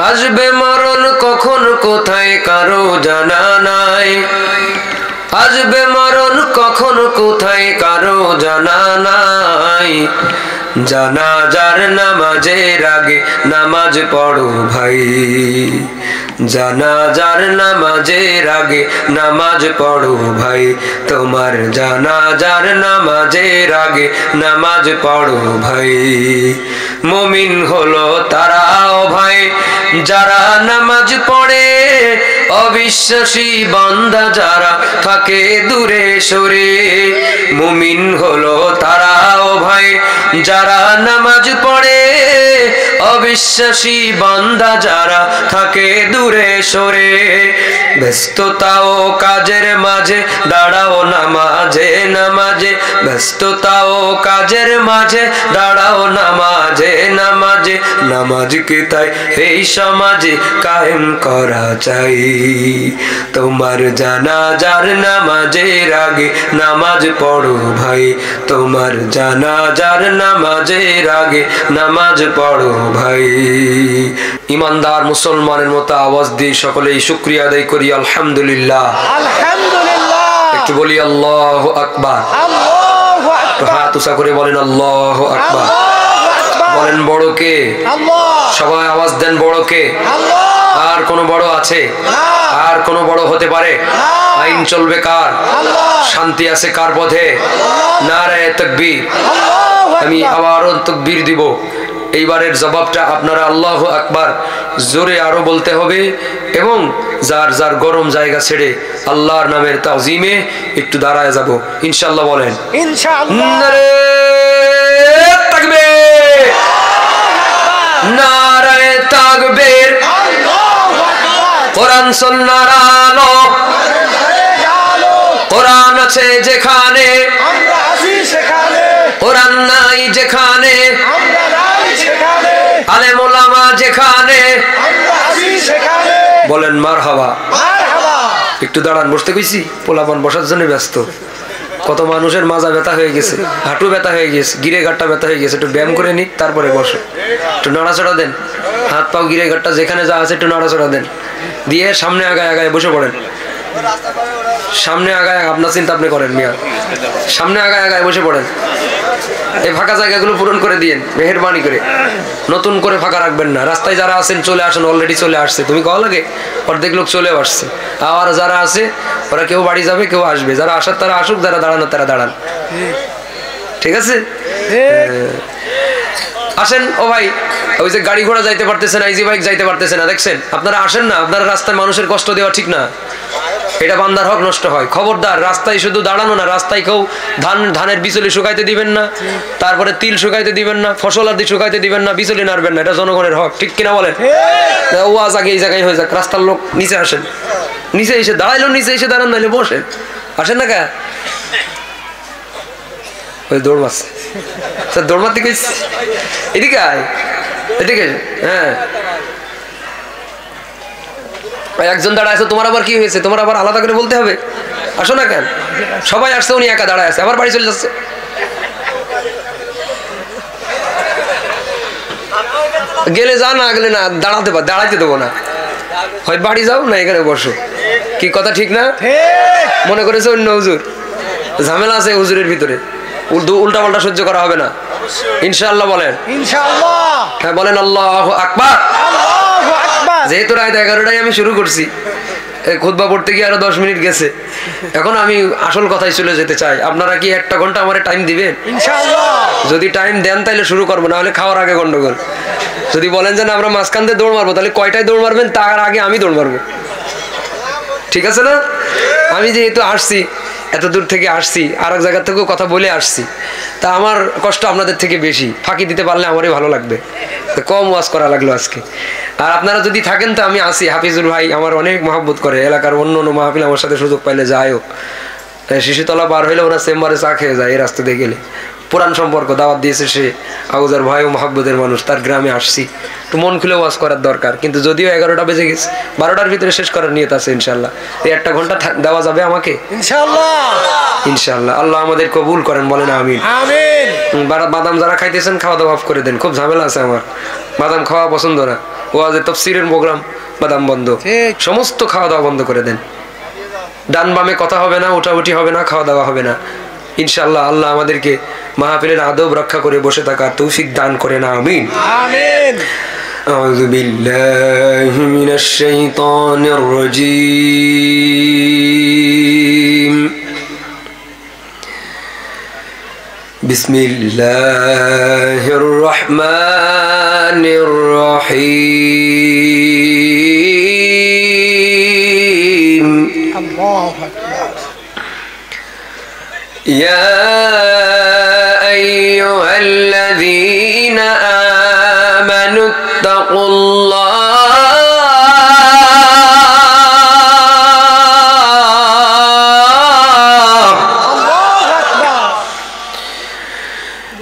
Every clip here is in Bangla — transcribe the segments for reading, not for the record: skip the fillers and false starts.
আসবে মরণ কখন কোথায় কারো জানা নাই, আসবে মরণ কখন কোথায় কারো জানা নাই। জানাজার নামাজের আগে নামাজ পড়ো ভাই, জানাজার নামাজের আগে নামাজ পড়ো ভাই, তোমার জানাজার নামাজের আগে নামাজ পড়ো ভাই। মুমিন হলো তারা ও ভাই যারা নামাজ পড়ে, অবিশ্বাসী বান্দা যারা থাকে দূরে সরে। মুমিন হলো তারা ও ভাই যারা নামাজ পড়ে, অবিশ্বাসী বান্দা যারা থাকে দূরে সরে। ব্যস্ততা ও কাজের মাঝে দাঁড়াও নামাজে নামাজে, ব্যস্ততা ও কাজের মাঝে দাঁড়াও নামাজে নামাজে। নামাজকে তাই এই সমাজে কায়েম করা চাই, তোমার জানাজার নামাজের আগে নামাজ পড়ো ভাই, তোমার জানাজার নামাজের আগে নামাজ পড়ো ভাই। ইমানদার মুসলমানের মতো আওয়াজ দিয়ে সকলেই শুকরিয়া আদায় করি আলহামদুলিল্লাহ। আলহামদুলিল্লাহ। একটু বলি আল্লাহু আকবার। আল্লাহু আকবার। হাত উঁচা করে বলেন আল্লাহু আকবার। বলেন বড় কে? আল্লাহ। সবাই আওয়াজ দেন বড় কে? আল্লাহ। আর কোন বড় আছে? আর কোন বড় হতে পারে? আইন চলবে কার? শান্তি আছে কার পথে? নারে তাকবীর। আমি আবারও তাকবীর দিব। এইবারের জবাবটা আপনারা আল্লাহু আকবার জোরে আরো বলতে হবে, এবং যার যার গরম জায়গা ছেড়ে আল্লাহর নামের তাজিমে একটু দাঁড়ায় যাব ইনশাআল্লাহ। বলেন ইনশাআল্লাহ। নারে তাকবীর, নারে তাকবীর। কোরআন সুন্নাহর আলো, কোরআন আছে যেখানে আমরা আছি সেখানে, কোরআন নাই যেখানে আমরা নাই সেখানে, আলেম ওলামা যেখানে আমরা আছি সেখানে। বলেন মারহাবা। মারহাবা। একটু দাঁড়ান, বসতে কইছি, পোলাপান বসার জন্য ব্যস্ত। কত মানুষের মাজা ব্যথা হয়ে গেছে, হাঁটু ব্যথা হয়ে গেছে, গিরে গাঁটটা ব্যথা হয়ে গেছে, একটু ব্যায়াম করে নিক তারপরে বসো। একটু নাড়াচড়া দেন, হাত পাও গিরে গাঁটটা যেখানে যা আছে একটু নাড়াচড়া দেন, দিয়ে সামনে আগায় আগায় বসে পড়েন। সামনে আগায় আপনার চিন্তা আপনি করেন মিয়া, সামনে আগায় আগায় বসে পড়েন। এই ফাঁকা জায়গাগুলো পূরণ করে দিয়েন মেহেরবানি করে, নতুন করে ফাঁকা রাখবেন না। রাস্তায় যারা আছেন চলে আসেন, অলরেডি চলে আসছে, তুমি কল লাগে অর্ধেক লোক চলেও আসছে। আর যারা আছে ওরা কেউ বাড়ি যাবে কেউ আসবে, যারা আসার তারা আসুক, যারা দাঁড়ানো তারা দাঁড়ান, ঠিক আছে? আসেন ও ভাই, ওই যে গাড়ি ঘোড়া যাইতে পারতেছে না, ইজি বাইক যাইতে পারতেছে না, দেখছেন? আপনারা আসেন না, আপনারা রাস্তায় মানুষের কষ্ট দেওয়া ঠিক না, এটা বান্দার হক নষ্ট হয়। খবরদার, রাস্তায় শুধু দাঁড়ানো না, রাস্তায় কেউ ধানের বিচলি শুকাইতে দিবেন না, তারপরে তিল শুকাইতে দিবেন না, ফসল আদি শুকাইতে দিবেন না, বিচলি নাড়বেন না, এটা জনগণের হক, ঠিক কিনা বলেন? ওয়াজ আগে এই জায়গায় হয়ে যাক, রাস্তার লোক নিচে আসেন, নিচে এসে দাঁড়াইলো, নিচে এসে দাঁড়ান, নাইলে বসেন। আসেন না কে? ওই দৌড় মারছে, দৌড় মারতে গেছি, এদিকে আয়, এদিকে। হ্যাঁ, একজন দাঁড়ায় আছে, তোমার আবার কি হয়েছে? তোমার আবার আলাদা করে বলতে হবে? আসো না কেন? সবাই আসছে, উনি একা দাঁড়ায় আছে, আবার বাড়ি চলে যাচ্ছে। গেলে যা, না গেলে না, দাঁড়াইতে দেবো না, হয় বাড়ি যাও না এখানে বসো। কি কথা ঠিক না? মনে করেছে অন্য হুজুর, ঝামেলা আছে হুজুরের ভিতরে, উল্টা পাল্টা সহ্য করা হবে না ইনশাআল্লাহ। বলেন ইনশাআল্লাহ। হ্যাঁ, বলেন আল্লাহু আকবার। আল্লাহু আকবার। যেহেতু রাত 11টায় আমি শুরু করছি, খুতবা পড়তে গিয়ে আরো 10 মিনিট গেছে, এখন আমি আসল কথায় চলে যেতে চাই। আপনারা কি 1 ঘন্টা আমার টাইম দিবেন? ইনশাআল্লাহ। যদি টাইম দেন তাহলে শুরু করবো, না হলে খাওয়ার আগে গন্ডগোল। যদি বলেন যে না আমরা মাঝখান দিয়ে দৌড় মারবো, তাহলে কয়টায় দৌড় মারবেন? তার আগে আমি দৌড় মারবো, ঠিক আছে না? আমি যেহেতু আসছি, এত দূর থেকে আসছি, আর এক জায়গা থেকেও কথা বলে আসছি, তা আমার কষ্ট আপনাদের থেকে বেশি। ফাঁকি দিতে পারলে আমারই ভালো লাগবে, কম ওয়াজ করা লাগলো আজকে। আর আপনারা যদি থাকেন তো আমি আসি। হাফিজুল ভাই আমার অনেক মহব্বত করে, এলাকার অন্য অন্য মাহফিল আমার সাথে সুযোগ পাইলে যায়ও। শিশুতলা পার হইলে ওনার চেম্বারে চা খেয়ে যায়, এই রাস্তা দিয়ে গেলে। পুরান সম্পর্ক, দাওয়াত দিয়েছে সে, আবুজার ভাই ও মহব্বতের মানুষ, তার গ্রামে আসছি, একটু মন খুলে ওয়াজ করার দরকার। কিন্তু যদিও 11টা বেজে গেছে, 12টার ভিতরে শেষ করার নিয়ত আছে ইনশাল্লাহ। এই 1 ঘন্টা দেওয়া যাবে আমাকে ইনশাল্লাহ। ইনশাল্লাহ আল্লাহ আমাদের কবুল করেন, বলেন আমিন। আমিন। বাদাম যারা খাইতেছেন খাওয়া দাওয়া অফ করে দেন, খুব ঝামেলা আছে আমার, বাদাম খাওয়া পছন্দ না। ওয়াজে তাফসীরের প্রোগ্রাম বাদাম বন্ধ, সমস্ত খাওয়া দাওয়া বন্ধ করে দেন। ডান বামে কথা হবে না, উঠাউঠি হবে না, খাওয়া দাওয়া হবে না। ইনশাআল্লাহ আল্লাহ আমাদেরকে মাহফিলের আদব রক্ষা করে বসে থাকার তৌফিক দান করেন, আমিন আমিন। আউযু বিল্লাহি মিনাশ শাইতানির রাজীম। বিসমিল্লাহির রহমানির রহিম। আল্লাহু আকবার। ইয়া আইয়ুহাল্লাযীনা আমানু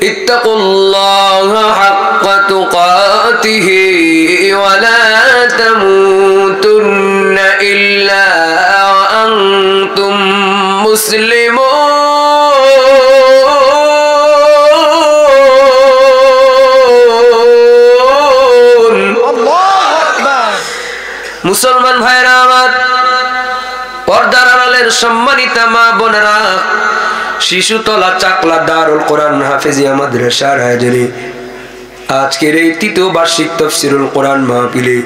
ইত্তাকুল্লাহ হাক্কা তুকাতিহি ওয়া লা তামুতুন্না ইল্লা ওয়া আনতুম মুসলিমুন। আল্লাহু আকবার। মুসলমান ভাইরা আমার, পর্দার আড়ালের সম্মানিতা মা বোনেরা, শিশুতলা চাকলা দারুল কোরআন হাফেজিয়া মাদ্রাসার আয়োজনে আজকের এই তৃতীয় বার্ষিক তাফসীরুল কোরআন মাহফিলে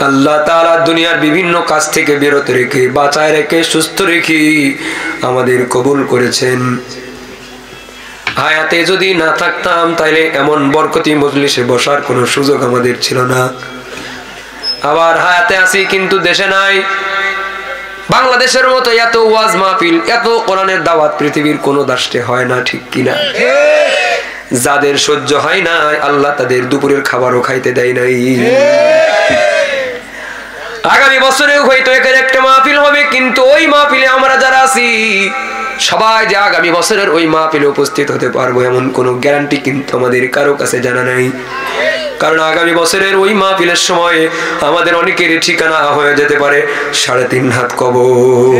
আল্লাহ তাআলা দুনিয়ার বিভিন্ন কাজ থেকে বিরত রেখে, বাঁচায় রেখে, সুস্থ রেখে আমাদের কবুল করেছেন। হায়াতে যদি না থাকতাম তাহলে এমন বরকতি মজলিসে বসার কোনো সুযোগ আমাদের ছিল না। আবার হায়াতে আছি কিন্তু দেশে নাই। বাংলাদেশের মতো এত ওয়াজ মাহফিল, এত কোরআনের দাওয়াত পৃথিবীর কোনো রাষ্ট্রে হয় না, ঠিক কিনা? যাদের সহ্য হয় না আল্লাহ তাদের দুপুরের খাবারও খাইতে দেয় নাই। আগামী বছরেও হয়তো এখানে একটা মাহফিল হবে, কিন্তু ওই মাহফিলে আমরা যারা আছি সবাই যে আগামী বছরের ওই মাহফিলে উপস্থিত হতে পারবো এমন কোনো গ্যারান্টি কিন্তু আমাদের কারো কাছে জানা নাই। কারণ আগামী বছরের ওই মাহফিলের সময় আমাদের অনেকের ঠিকানা হয়ে যেতে পারে 3.5 হাত কবর,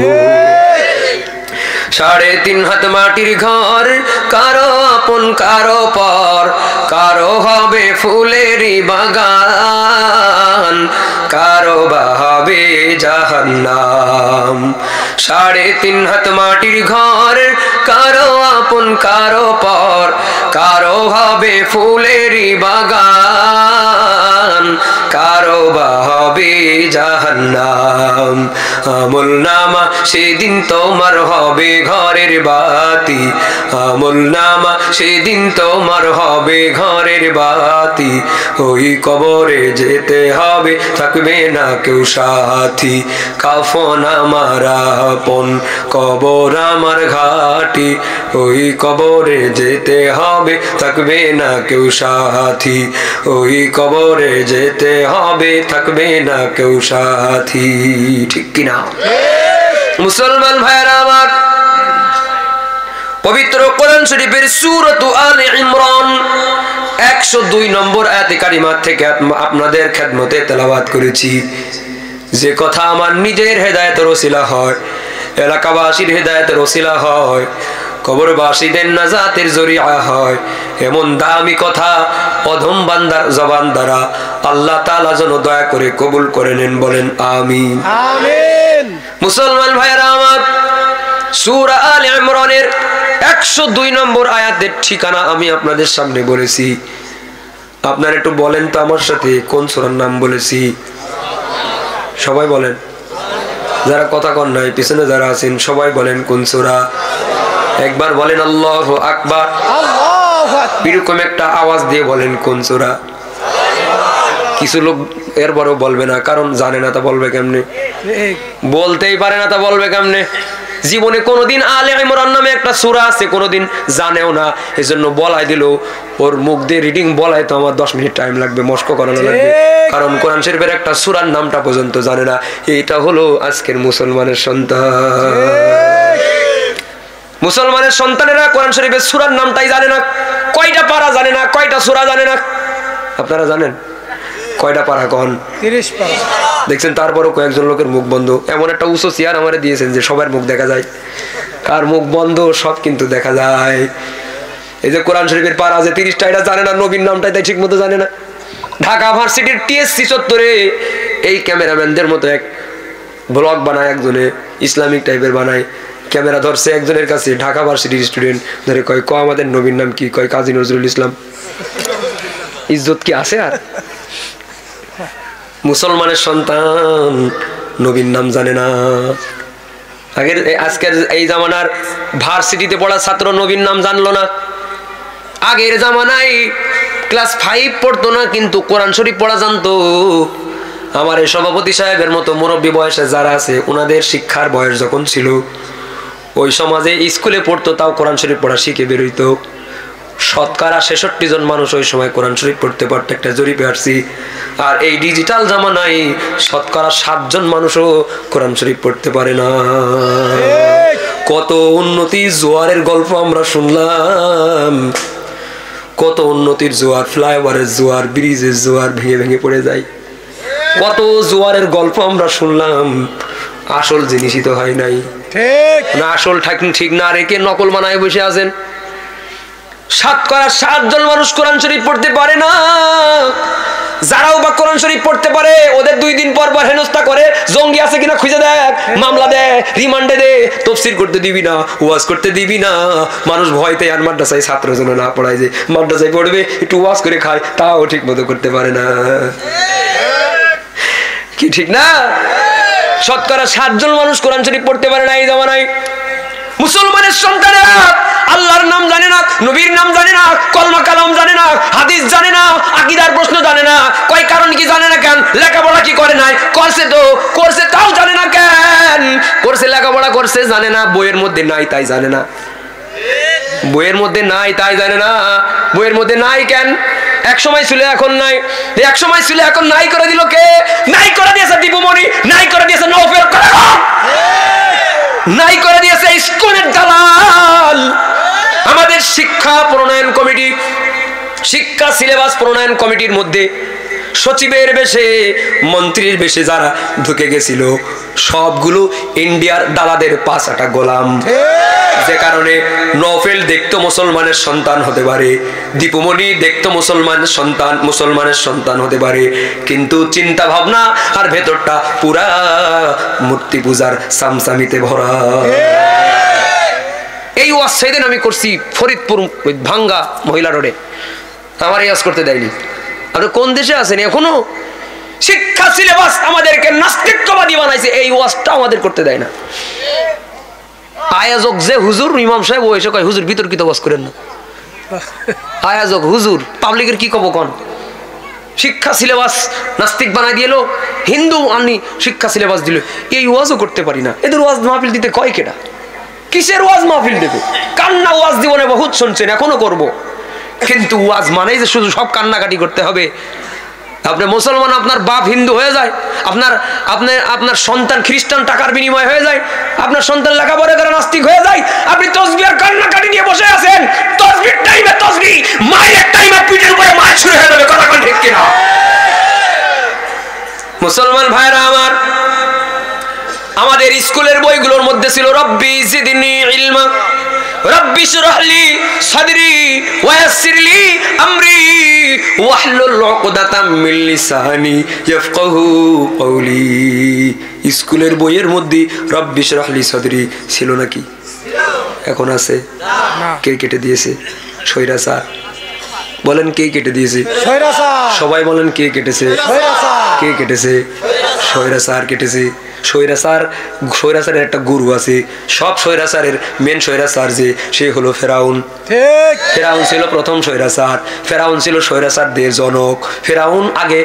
3.5 হাত মাটির ঘর, কারো আপন কারো পর, কারো হবে ফুলেরই বাগান, কারো বা হবে জাহান্নাম। 3.5 হাত মাটির ঘর, কারো আপন কারো পর, কারো হবে ফুলেরই বাগান, কারো বা হবে জাহান্নাম। আমল নামা সেদিন তোমার হবে ঘরের বাতি, আমল নামা সেদিন তোমার হবে ঘরের বাতি। ওই কবরে যেতে হবে, থাকবে না কেউ সাথী, কাফন আমার আপন, কবর আমার ঘাটি। ওই কবরে যেতে হবে, থাকবে না কেউ সাথী, ওই কবরে যেতে হবে, থাকবে না কেউ সাথী, ঠিক কিনা? মুসলমান ভাইরা আমার, পবিত্র কোরআন শরীফের সূরাত আলে ইমরান 102 নম্বর আয়াতে কারিমা থেকে আপনাদের খেদমতে তেলাওয়াত করেছি। যে কথা আমার নিজের হেদায়েতের ওসিলা হয়, এলাকাবাসীর হেদায়েতের ওসিলা হয়, কবরবাসীদের নাজাতের জরিয়া হয়, এমন দামি কথা অধম বান্দার জবান দ্বারা আল্লাহ তাআলা যেন দয়া করে কবুল করে নেন, বলেন আমিন আমিন। মুসলমান ভাইরা আমার, সূরা আলে ইমরানের 102 নম্বর আয়াতের ঠিকানা আমি আপনাদের সামনে বলেছি। আপনারা একটু বলেন তো আমার সাথে, কোন সূরার নাম বলেছি? সবাই বলেন, যারা কথা কন নাই পিছনে যারা আছেন সবাই বলেন কোন সূরা। একবার বলেন আল্লাহু আকবার, আল্লাহু আকবার। এরকম একটা আওয়াজ দিয়ে বলেন কোন সূরা। কিছু লোক এরপরেও বলবে না, কারণ জানে না, তা বলবে কেমনে? বলতেই পারে না, তা বলবে কেমনে? জীবনে কোনোদিন আলে ইমরান নামে একটা সূরা আছে কোনোদিন জানেও না, এজন্য বলাই দিল। ওর মুখ দিয়ে রিডিং বলাই তো আমার 10 মিনিট টাইম লাগবে, মস্ক করানো লাগবে, কারণ কোরআন শরীফের একটা সূরার নামটা পর্যন্ত জানে না। এটা হলো আজকের মুসলমানের সন্তান। মুসলমানের সন্তানেরা কোরআন শরীফের সূরার নামটাই জানে না, কয়টা পারা জানে না, কয়টা সূরা জানে না। আপনারা জানেন কয়টা পারা? কোন 30 পারা দেখছেন। তারপরও কয়েকজন লোকের মুখ বন্ধ। এমন একটা উঁচু চেয়ার আমারে দিয়েছেন যে সবার মুখ দেখা যায়, কার মুখ বন্ধ সব কিন্তু দেখা যায়। এই যে কোরআন শরীফের পারা যে 30টা, এটা জানে না, নবীর নামটাই তাই ঠিক মতো জানে না। ঢাকা ভার্সিটির টিএসসি চত্বরে এই ক্যামেরাম্যানদের মতো এক ব্লগ বানায়, একজনে ইসলামিক টাইপের বানায়, ক্যামেরা ধরছে একজনের কাছে, ঢাকা ভার্সিটির স্টুডেন্ট ধরে কয় ক আমাদের নবীর নাম কি? কয় কাজী নজরুল ইসলাম। ইজ্জত কি আছে আর? মুসলমানের সন্তান নবীর নাম জানে না। আজকের এই জামানার ভার্সিটিতে পড়া ছাত্র নবীর নাম জানলো না। আগের জামানায় ক্লাস 5 পড়তো না, কিন্তু কোরআন শরীফ পড়া জানতো। আমার এই সভাপতি সাহেবের মতো মুরব্বী বয়সে যারা আছে, ওনাদের শিক্ষার বয়স যখন ছিল, ওই সমাজে স্কুলে পড়তো, তাও কোরআন শরীফ পড়া শিখে বেরোইতো। শতকরা 66 জন মানুষ ওই সময় কোরআন শরীফ পড়তে পারতো, একটা জরিপে আসছি। আর এই ডিজিটাল জামানায় শতকরা 7 জন মানুষও কোরআন শরীফ পড়তে পারে না। কত উন্নতি জোয়ারের গল্প আমরা শুনলাম, কত উন্নতির জোয়ার, ফ্লাইওভারের জোয়ার, ব্রিজের জোয়ার ভেঙে ভেঙে পড়ে যায়। কত জোয়ারের গল্প আমরা শুনলাম, আসল জিনিসই তো হয় নাই। ঠিক না, আসল ঠিক না রেখে নকল বানায় বসে আছেন। 7 জন মানুষ কোরআন শরীফ পড়তে পারে না। যারাও বা কোরআন শরীফ পড়তে পারে, ওদের 2 দিন পর পর হেনস্থা করে, জঙ্গি আছে কিনা খুঁজে দেখ, মামলা দেয়, রিমান্ডে দে, তফসির করতে দিবি না, ওয়াজ করতে দিবি না। মানুষ ভয়তে আর মাদ্রাসায় ছাত্র যেন না পড়ায়, যে মাদ্রাসায় পড়বে একটু ওয়াজ করে খায়, তাও ঠিক মতো করতে পারে না। কি ঠিক না? শতকরা 7 জন মানুষ কোরআন শরীফ পড়তে পারে না এই জামানায়। মুসলমানের সন্তানেরা আল্লাহর নাম জানে না, নবীর নাম জানে না, কলমা কালাম জানে না, হাদিস জানে না, আকীদার প্রশ্ন জানে না। কয় কারণ কি জানে না কেন? লেখাপড়া কি করে নাই? করছে তো, করছে তাও জানে না কেন? করছে, লেখাপড়া করছে জানে না, বইয়ের মধ্যে নাই তাই জানে না। বইয়ের মধ্যে নাই তাই জানে না। বইয়ের মধ্যে নাই কেন? এক সময় ছিল এখন নাই, এক সময় ছিল এখন নাই করে দিল কে? নাই করে দিয়েছে দীপুমণি, নাই করে দিয়েছে নওফেল, নাই করে দিয়েছে স্কুলের দালাল। আমাদের শিক্ষা প্রণয়ন কমিটি, শিক্ষা সিলেবাস প্রণয়ন কমিটির মধ্যে সচিবের বেশে, মন্ত্রীর বেশে যারা ঢুকে গেছিল, সবগুলো ইন্ডিয়ার দালাদের 5 গোলাম। যে কারণে নওফেল দেখতো মুসলমানের সন্তান হতে পারে, দীপুমণি দেখতো মুসলমানের সন্তান হতে পারে, কিন্তু চিন্তা ভাবনা আর ভেতরটা পুরা মূর্তি পূজার সামসামিতে ভরা। এই ওয়াজ সেদিন আমি করছি ফরিদপুর ভাঙ্গা মহিলা রোডে, আমার এই ওয়াজ করতে দেয়নি। আপনি কোন দেশে আছেন? এখনো শিক্ষা সিলেবাস আমাদেরকে নাস্তিকবাদী বানাইছে, এই ওয়াজটা আমাদের করতে দেয় না। আয়াজক যে হুজুর, ইমাম সাহেব ও এসে কয় হুজুর বিতর্কিত ওয়াজ করেন না। আয়াজক হুজুর, পাবলিকের কি কব কোন? শিক্ষা সিলেবাস নাস্তিক বানাই দিল, হিন্দু আনি শিক্ষা সিলেবাস দিল, এই ওয়াজও করতে পারি না। এদের ওয়াজ মাহফিল দিতে কয় কেটা? কিসের ওয়াজ মাহফিল দেবে? কান্না ওয়াজ জীবনে বহুত শুনছেন, এখনো করব, কিন্তু ওয়াজ মানেই যে শুধু সব কান্নাকাটি করতে হবে। আপনি মুসলমান, আপনার বাপ হিন্দু হয়ে যায়, আপনার সন্তান খ্রিস্টান টাকার বিনিময় হয়ে যায়, আপনার সন্তান লেখাপড়া করে নাস্তিক হয়ে যায়, আপনি তসবিহ আর কান্নাকাটি নিয়ে বসে আছেন। তসবির টাইমে তসবিহ, মায়ের টাইমে পিঠের উপরে মাছ শুরু হয়ে যাবে, কথা কোন ঠিক কিনা? মুসলমান ভাইরা আমার, আমাদের স্কুলের বইগুলোর মধ্যে ছিল রব্বি জিদনি ইলমা, রব্বি শরহ লি সাদরি ওয়া ইয়াসসির লি আমরি ওয়াহলুল উকদাতাম মিন লিসানি ইয়াফকাহু কওলি। স্কুলের বইয়ের মধ্যে রব্বি শরহ লি সাদরি ছিল নাকি? এখন আছে? কে কেটে দিয়েছে? স্বৈরাচার। বলেন কে কেটে দিয়েছে? স্বৈরাচার। সবাই বলেন কে কেটেছে? স্বৈরাচার। কে কেটেছে? স্বৈরাচার কেটেছে। স্বৈরাচারের একটা গুরু আছে, সব স্বৈরাচারের মেন স্বৈরাচার যে, সে হলো ফেরাউন। ঠিক। ফেরাউন ছিল প্রথম স্বৈরাচার, ফেরাউন ছিল স্বৈরাচারদের জনক। ফেরাউন আগে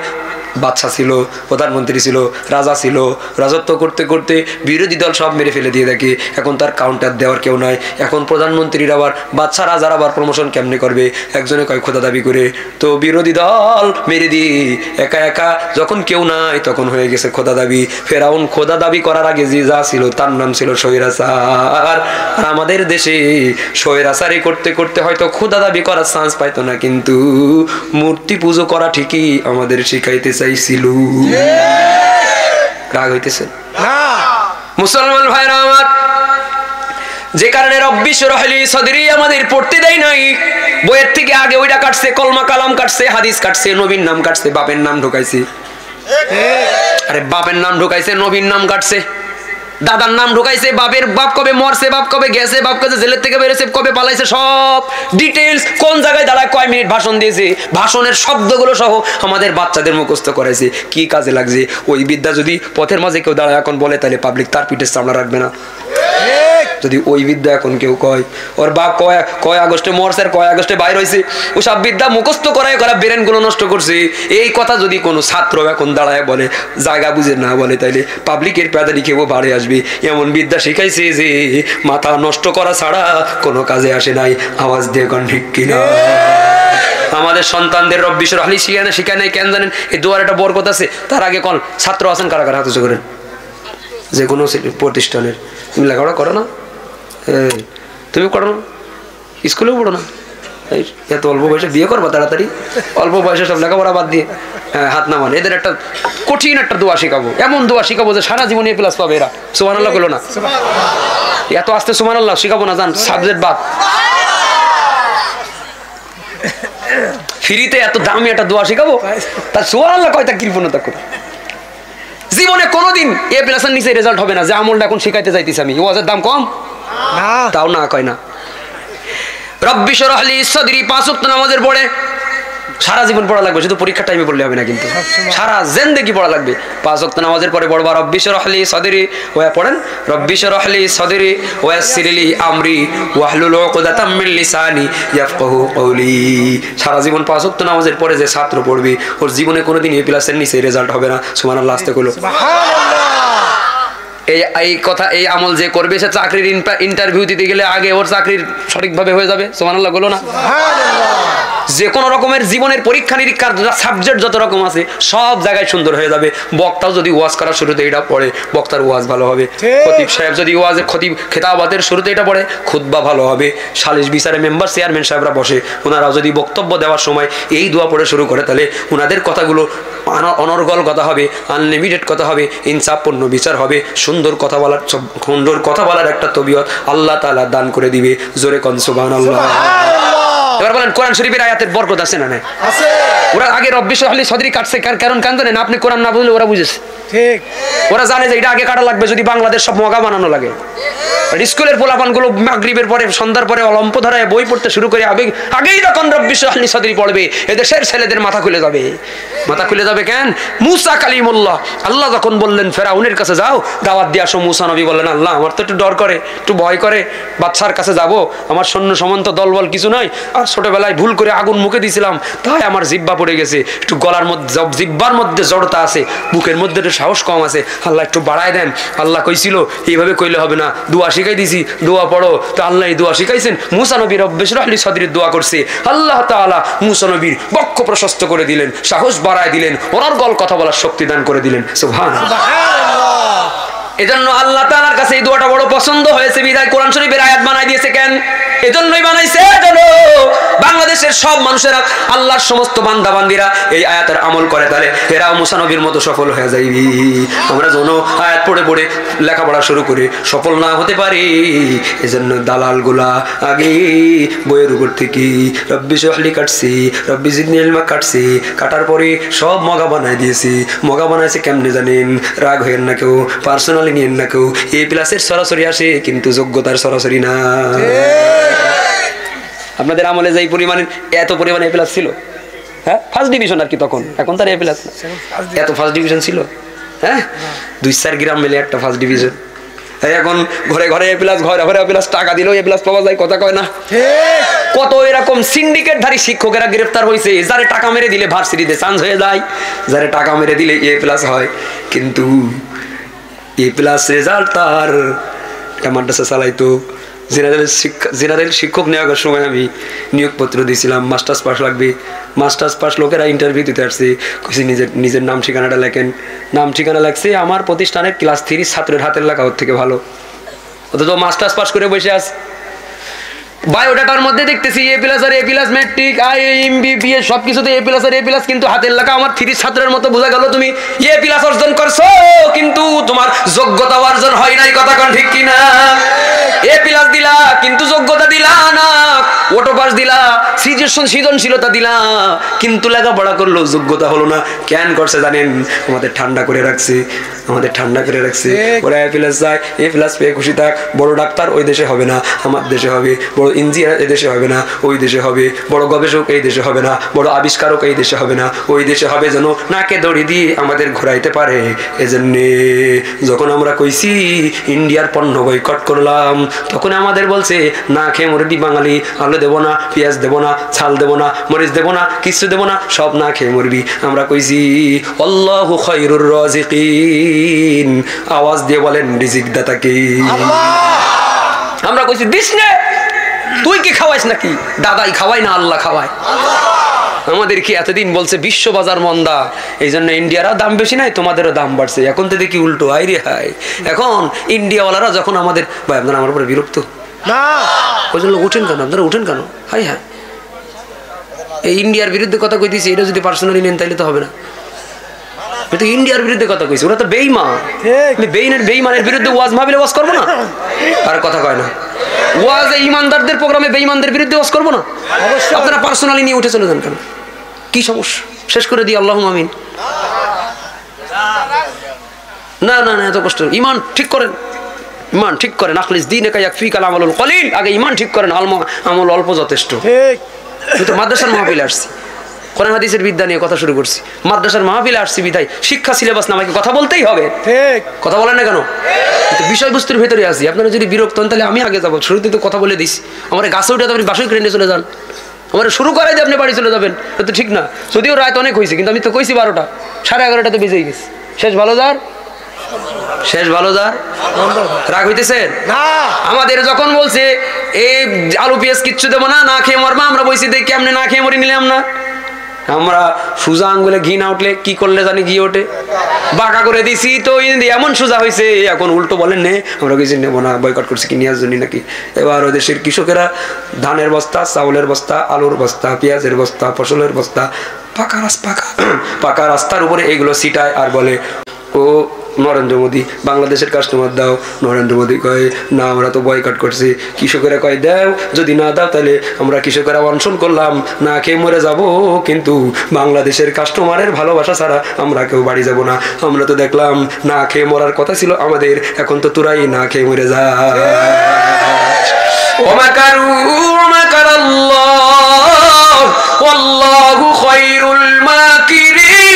বাদশা ছিল, প্রধানমন্ত্রী ছিল, রাজা ছিল, রাজত্ব করতে করতে বিরোধী দল সব মেরে ফেলে দিয়ে থাকে। এখন তার কাউন্টার দেওয়ার কেউ নাই। এখন প্রধানমন্ত্রীর আবার বাদশা রাজার আবার প্রমোশন কেমনে করবে? একজনে কয় খোদা দাবি করে, তো বিরোধী দল মেরে দিয়ে একা একা যখন কেউ নাই তখন হয়ে গেছে খোদা দাবি। ফেরাউন খোদা দাবি করার আগে যে যা ছিল তার নাম ছিল স্বৈরাচার। আর আমাদের দেশে স্বৈরাচারই করতে করতে হয়তো খোদা দাবি করার চান্স পাইতো না, কিন্তু মূর্তি পুজো করা ঠিকই আমাদের শিখাইতে চাইছিল। রাগ হইতেছে না? মুসলমান ভাইরা আমার, যে কারণে রব্বি শরহ লি সদরি আমাদের পড়তে দেয় নাই। বইয়ের থেকে আগে ওইটা কাটছে, কলমা কালাম কাটছে, হাদিস কাটছে, নবীর নাম কাটছে, বাপের নাম ঢুকাইছে। আরে বাপের নাম ঢুকাইছে, নবীর নাম কাটছে, দাদার নাম ঢুকাইছে, বাপের বাপ কবে মরছে, বাপ কবে গেছে, বাপ কবে জেলের থেকে বেরোছে, কবে পালাইছে, সব ডিটেইলস, কোন জায়গায় দাঁড়ায় কয় মিনিট ভাষণ দিয়েছে, ভাষণের শব্দগুলো সহ আমাদের বাচ্চাদের মুখস্থ করাইছে। কি কাজে লাগছে? ওই বিদ্যা যদি পথের মাঝে কেউ দাঁড়ায় এখন বলে, তাহলে পাবলিক তার পিঠের চামড়া রাখবে না। যদি ওই বিদ্যা এখন কেউ কয় ওর বাপ কয় আগস্টে মরছে আর কয় আগস্টে বাইর হয়েছে, ওসব বিদ্যা মুখস্থ করায় করা ব্রেন গুলো নষ্ট করছে, এই কথা যদি কোনো ছাত্র এখন দাঁড়ায় বলে, জায়গা বুঝে না বলে, তাইলে পাবলিকের প্যাদানি কেউ বাড়ে আসবে। এমন বিদ্যা শিখাইছে যে মাথা নষ্ট করা ছাড়া কোনো কাজে আসে নাই। আওয়াজ দিয়ে কোন ঠিক কিনা? আমাদের সন্তানদের রব্বি শরহ লি শিখায় নাই কেন জানেন? এই দুয়ার একটা বরকত আছে। তার আগে কোন ছাত্র আছেন কারা কারা হাত উঁচু করেন? যে কোনো প্রতিষ্ঠানের। তুমি লেখাপড়া করো না? তুমি করো না? স্কুলেও পড়ো না? এত অল্প বয়সে বিয়ে করবো তাড়াতাড়ি? অল্প বয়সে সব লেখাপড়া বাদ দিয়ে হাত নামান। এদের একটা কঠিন একটা দোয়া শিখাবো, এমন দোয়া শিখাবো যে সারা জীবনে প্লাস পাবে এরা। সুবহানাল্লাহ বলো না? এত আস্তে সুবহানাল্লাহ শিখাবো না, জান সাবজেক্ট বাদ। ফ্রিতে এত দামি একটা দোয়া শিখাবো, তার সুবহানাল্লাহ কয়টা কৃপণতা করে। জীবনে কোনোদিন এ প্লাসের নিচে রেজাল্ট হবে না। যে আমলটা এখন শিখাইতে যাইতেছি আমি, ওয়াজের দাম কম তাও না কয় না। রব্বি শরহ লি সদরি 5 ওয়াক্ত নামাজের পড়ে সারা জীবন পড়া লাগবে, শুধু পরীক্ষার টাইমে পড়লে হবে না, কিন্তু সারা জিন্দেগি পড়া লাগবে। 5 ওয়াক্ত নামাজের পরে পড়বা রব্বি শরহ লি সদরি, ওয়া পড়েন রব্বি শরহ লি সদরি ওয়া ইয়াসসির লি আমরি ওয়াহলুল উকদাতাম মিন লিসানি ইয়াফকাহু কওলি। সারা জীবন 5 ওয়াক্ত নামাজের পরে যে ছাত্র পড়বে ওর জীবনে কোনোদিন এ প্লাসের নিচে রেজাল্ট হবে না। সুবহানাল্লাহ আস্তে কইলো। এই কথা, এই আমল যে করবে সে চাকরির ইন্টারভিউ দিতে গেলে আগে ওর চাকরির সঠিকভাবে হয়ে যাবে। সুবহানাল্লাহ বলো না? যে কোনো রকমের জীবনের পরীক্ষা নিরীক্ষার সাবজেক্ট যত রকম আছে সব জায়গায় সুন্দর হয়ে যাবে। বক্তাও যদি ওয়াজ করার শুরুতে এটা পড়ে, বক্তার ওয়াজ ভালো হবে। খতিব সাহেব যদি ওয়াজে খেতাবাতের শুরুতে এটা পড়ে, খুতবা ভালো হবে। সালিশ বিচারে মেম্বার চেয়ারম্যান সাহেবরা বসে, ওনারাও যদি বক্তব্য দেওয়ার সময় এই দোয়া পড়ে শুরু করে, তাহলে ওনাদের কথাগুলো অনর্গল কথা হবে, আনলিমিটেড কথা হবে, ইনসাফপূর্ণ বিচার হবে, সুন্দর কথা বলার একটা তবিয়ত আল্লাহ তাআলা দান করে দিবে। জোরে কোন সুবহানাল্লাহ। এবার বলেন কোরআন শরীফের আয়াতের বরকত আছে না? আছে। ওরা আগে রব্বি শরহ লি সদরি কাটছে, কারণ কেন জানেন? আপনি কোরআন না বুঝলে ওরা বুঝেছে। ঠিক, ওরা জানে যে এটা আগে কাটা লাগবে যদি বাংলাদেশ সব মগা বানানো লাগে। স্কুলের পোলাপানগুলো মাগরিবের পরে সন্ধ্যার পরে অলম্প ধরায় বই পড়তে শুরু করে আগেই যখন রব্বি শরহ লি সদরি পড়বে, এদেশের ছেলেদের মাথা খুলে যাবে। মাথা খুলে যাবে কেন? মুসা কালিমুল্লাহ, আল্লাহ যখন বললেন ফেরাউনের কাছে যাও দাওয়াত দিয়ে আসো, মুসা নবী বললেন আল্লাহ আমার তো একটু ডর করে, একটু ভয় করে, বাদশার কাছে যাব, আমার সৈন্য সমান্ত দলবল কিছু নয়, আর ছোটবেলায় ভুল করে আগুন মুখে দিয়েছিলাম তাই আমার জিব্বা পড়ে গেছে, একটু গলার মধ্যে জিব্বার মধ্যে জড়তা আছে, বুকের মধ্যে একটু সাহস কম আছে, আল্লাহ একটু বাড়ায় দেন। আল্লাহ কইছিল এইভাবে কইলে হবে না, দোয়া শিখাই দিছি, দোয়া পড়ো। তো আল্লাহ এই দোয়া শিখাইছেন, মুসা নবী রব্বি শরহ লি সদরির দোয়া করছে, আল্লাহ তাআলা মুসা নবীর বক্ষ প্রশস্ত করে দিলেন, সাহস বাড়ায় দিলেন, অনর্গল কথা বলার শক্তি দান করে দিলেন। সুবহানাল্লাহ। এজন্য আল্লাহ তাআলার কাছে এই দোয়াটা বড় পছন্দ হয়েছে, বিদায় কোরআন শরীফের আয়াত বানাই দিয়েছে। কেন? এজন্যই বানাইছে যেন বাংলাদেশের সব মানুষেরা, আল্লাহর সমস্ত বান্দা বান্দিরা এই আয়াতের আমল করে, তাহলে এরাও মুসা নবীর মতো সফল হয়ে যাইবি। আমরা যেন আয়াত পড়ে পড়ে লেখাপড়া শুরু করে সফল না হতে পারি, এজন্য দালালগুলা আগে বইয়ের উপর থেকে রব্বি শরহ লি কাটছি, রব্বি জিদনি ইলমা কাটছি, কাটার পরে সব মগা বানাই দিয়েছি। মগা বানাইছে কেমনে জানেন? রাগ হইেন না কেউ, পার্সোনালি নিয়েন না কেউ, এ প্লাসের সরাসরি আসে কিন্তু যোগ্যতার সরাসরি না। আপনাদের আমলে যে পরিমাণে এত পরিমাণে এ প্লাস ছিল, হ্যাঁ ফার্স্ট ডিভিশন আর কি, তখন এখন তার এ প্লাস না, এত ফার্স্ট ডিভিশন ছিল, হ্যাঁ 2-4 গ্রাম মিলে একটা ফার্স্ট ডিভিশন। এখন ঘরে ঘরে এ প্লাস, ঘরে ঘরে এ প্লাস, টাকা দিলেও এ প্লাস পাওয়া যায়, কথা কয় না? কত এরকম সিন্ডিকেটধারী শিক্ষকেরা গ্রেফতার হয়েছে, যারে টাকা মেরে দিলে ভার্সিটিতে চান্স হয়ে যায়, যারে টাকা মেরে দিলে এ প্লাস হয়, কিন্তু এ প্লাস রেজাল্ট তার মাদ্রাসা চালাইতো। জেনারেল শিক্ষক নেওয়ার সময় আমি নিয়োগপত্র দিয়েছিলাম, মাস্টার্স পাস লাগবে, মাস্টার্স পাস লোকেরা ইন্টারভিউ দিতে আসছে, কইছি নিজের নাম ঠিকানাটা লেখেন, নাম ঠিকানা লাগছে আমার প্রতিষ্ঠানের ক্লাস 3 ছাত্রের হাতের লেখা ওর থেকে ভালো, অথচ মাস্টার্স পাস করে বসে আস। বায়োডাটার মধ্যে দেখতেছি এ প্লাস আর এ প্লাস ম্যাট্রিক IIMBBS সবকিছুতে এ প্লাস আর এ প্লাস, কিন্তু হাতের লেখা আমার 3 ছাত্রের মতো বোঝা গেল তুমি এ প্লাস অর্জন করছো কিন্তু তোমার যোগ্যতা অর্জন হয় নাই। কথা কোন ঠিক কিনা? এ প্লাস দিলা কিন্তু যোগ্যতা দিলা না, অটো পাস দিলা, সৃজনশীলতা দিলা, কিন্তু লেখাপড়া করলো যোগ্যতা হলো না। কেন করছে জানেন? আমাদের ঠান্ডা করে রাখছে, আমাদের ঠান্ডা করে রাখছে। ওরা এ প্লাস যায়, এ প্লাস পেয়ে খুশি থাক। বড় ডাক্তার ওই দেশে হবে না, আমার দেশে হবে। বড় ইঞ্জিনিয়ার এই দেশে হবে না, ওই দেশে হবে। বড় গবেষক এই দেশে হবে না, বড় আবিষ্কারক এই দেশে হবে না, ওই দেশে হবে যেন নাকে দড়ি দিয়ে আমাদের ঘোরাইতে পারে। এজন্যে যখন আমরা কইছি ইন্ডিয়ার পণ্য বয়কট করলাম, তখন আমাদের বলছে না খেয়ে মরবি বাঙালি, আলু দেবো না, পেঁয়াজ দেবো না, ছাল দেবো না, মরিচ দেবো না, কিছু দেবো না, সব না খেয়ে মরবি। আমরা কইছি আল্লাহু খায়রুর রাজিকিন, আওয়াজ দিয়ে বলেন রিজিক দাতা কে? আমরা কইছি দিস নে, তুই কি খাওয়াইস নাকি? দাদাই খাওয়াই না, আল্লাহ খাওয়ায়। আমাদের কি এতদিন বলছে বিশ্ব বাজার মন্দা, এই জন্য ইন্ডিয়ারও দাম বেশি নাই, তোমাদেরও দাম বাড়ছে। এখন তো দেখি উল্টো, হাই রে হাই। এখন ইন্ডিয়াওয়ালারা যখন আমাদের, ভাই আপনারা আমার উপরে বিরক্ত না, ওই জন্য উঠেন কেন? আপনারা উঠেন কেন? হাই হ্যাঁ, এই ইন্ডিয়ার বিরুদ্ধে কথা কইতেছি, এটা যদি পার্সোনালি নেন তাহলে তো হবে না। তো ইন্ডিয়ার বিরুদ্ধে কথা কইছি, ওরা তো বেঈমান। বেঈমানের বিরুদ্ধে ওয়াজ মাহফিলে ওয়াজ করবো না? আর কথা কয় না, ওয়াজে ইমানদারদের প্রোগ্রামে বেঈমানদের বিরুদ্ধে ওয়াজ করবো না? আপনারা পার্সোনালি নিয়ে উঠে চলে যান কেন? কি সমস্যা? শেষ করে দিই, আল্লাহুম্মা আমিন। না না না, এত কষ্ট। ইমান ঠিক করেন, ইমান ঠিক করেন। আখলিস দীনাকা ইয়াকফিকাল আমালুল কলিল। আগে ইমান ঠিক করেন, আমল অল্প যথেষ্ট। আমি তো মাদ্রাসার মাহফিলে আসছি, কোরআন হাদিসের বিদ্যা নিয়ে কথা শুরু করছি। মাদ্রাসার মাহফিলে আসছি বিধায় শিক্ষা সিলেবাস না, আমাকে কথা বলতেই হবে। ঠিক কথা বলেন না কেন? বিষয়বস্তুর ভেতরে আসি। আপনারা যদি বিরক্ত হন তাহলে আমি আগে যাবো। শুরুতে তো কথা বলে দিস, আমার গাছে উঠে আপনি বাসই করে নিয়ে চলে যান, আমার শুরু করাই দিয়ে আপনি বাড়ি চলে যাবেন, তো ঠিক না? যদিও রাত অনেক হয়েছে, কিন্তু আমি তো কইছি 12টা, 11:30 তো বেজেই গেছে। শেষ ভালো যার, শেষ ভালো যার। রাগ হইতেছে না? আমাদের যখন বলছে এই আলু পেঁয়াজ কিচ্ছু দেবো না, না খেয়ে মরবা, আমরা বলছি দেখি কেমনে না খেয়ে মরে নিলাম না। আমরা সোজা আঙ্গুলে ঘি না উঠলে কি করলে জানি ঘি ওঠে, বাঁকা করে দিছি তো এমন সোজা হয়েছে। এখন উল্টো বলেন নে, আমরা কিছু নেবো না, বয়কট করছি কি নেওয়ার জন্য নাকি? এবার ওই দেশের কৃষকেরা ধানের বস্তা, চাউলের বস্তা, আলুর বস্তা, পেঁয়াজের বস্তা, ফসলের বস্তা পাকা রাস্তার উপরে এগুলো ছিটায় আর বলে ও নরেন্দ্র মোদী বাংলাদেশের কাস্টমার দাও। নরেন্দ্র মোদী কয় না, আমরা তো বয়কট করছি। কৃষকেরা কয় দাও, যদি না দাও তাহলে আমরা কৃষকেরা অনশন করলাম, না খেয়ে মরে যাব, কিন্তু বাংলাদেশের কাস্টমারের ভালোবাসা ছাড়া আমরা কেউ বাড়ি যাব না। আমরা তো দেখলাম না খেয়ে মরার কথা ছিল আমাদের, এখন তো তোরাই না খেয়ে মরে যা। ওমাকারু ওমাকারাল্লাহ ওয়াল্লাহু খায়রুল মাকিরিন।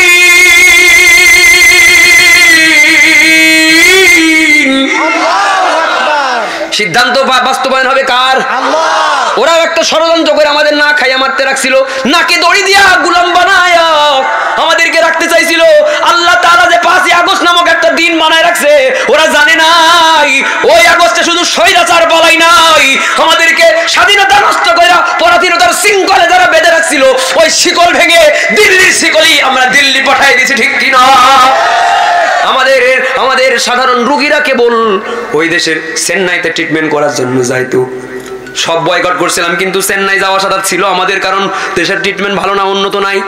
সিদ্ধান্ত বাস্তবায়ন হবে কার? ওরা একটা ষড়যন্ত্র করে আমাদের না খাইয়া মারতে রাখছিল, নাকে দড়ি দিয়া গোলাম বানায়া আমাদেরকে রাখতে চাইছিল। আল্লাহ তাআলা যে 5ই আগস্ট নামক একটা দিন বানায় রাখছে, ওরা জানে নাই ওই আগস্টে শুধু স্বৈরাচার পালাই নাই, আমাদেরকে স্বাধীনতা নষ্ট করে পরাধীনতার শৃঙ্খলে যারা বেঁধে রাখছিল, ওই শিকল ভেঙে দিল্লির শিকলই আমরা দিল্লি পাঠিয়ে দিয়েছি, ঠিক কিনা? আমাদের সাধারণ রোগীরা কেবল ওই দেশের চেন্নাইতে ট্রিটমেন্ট করার জন্য যাইতো। সব বয়কট করছিলাম, কিন্তু চেন্নাই যাওয়া সাথে ছিল আমাদের, কারণ দেশের ট্রিটমেন্ট ভালো না, উন্নত নাই।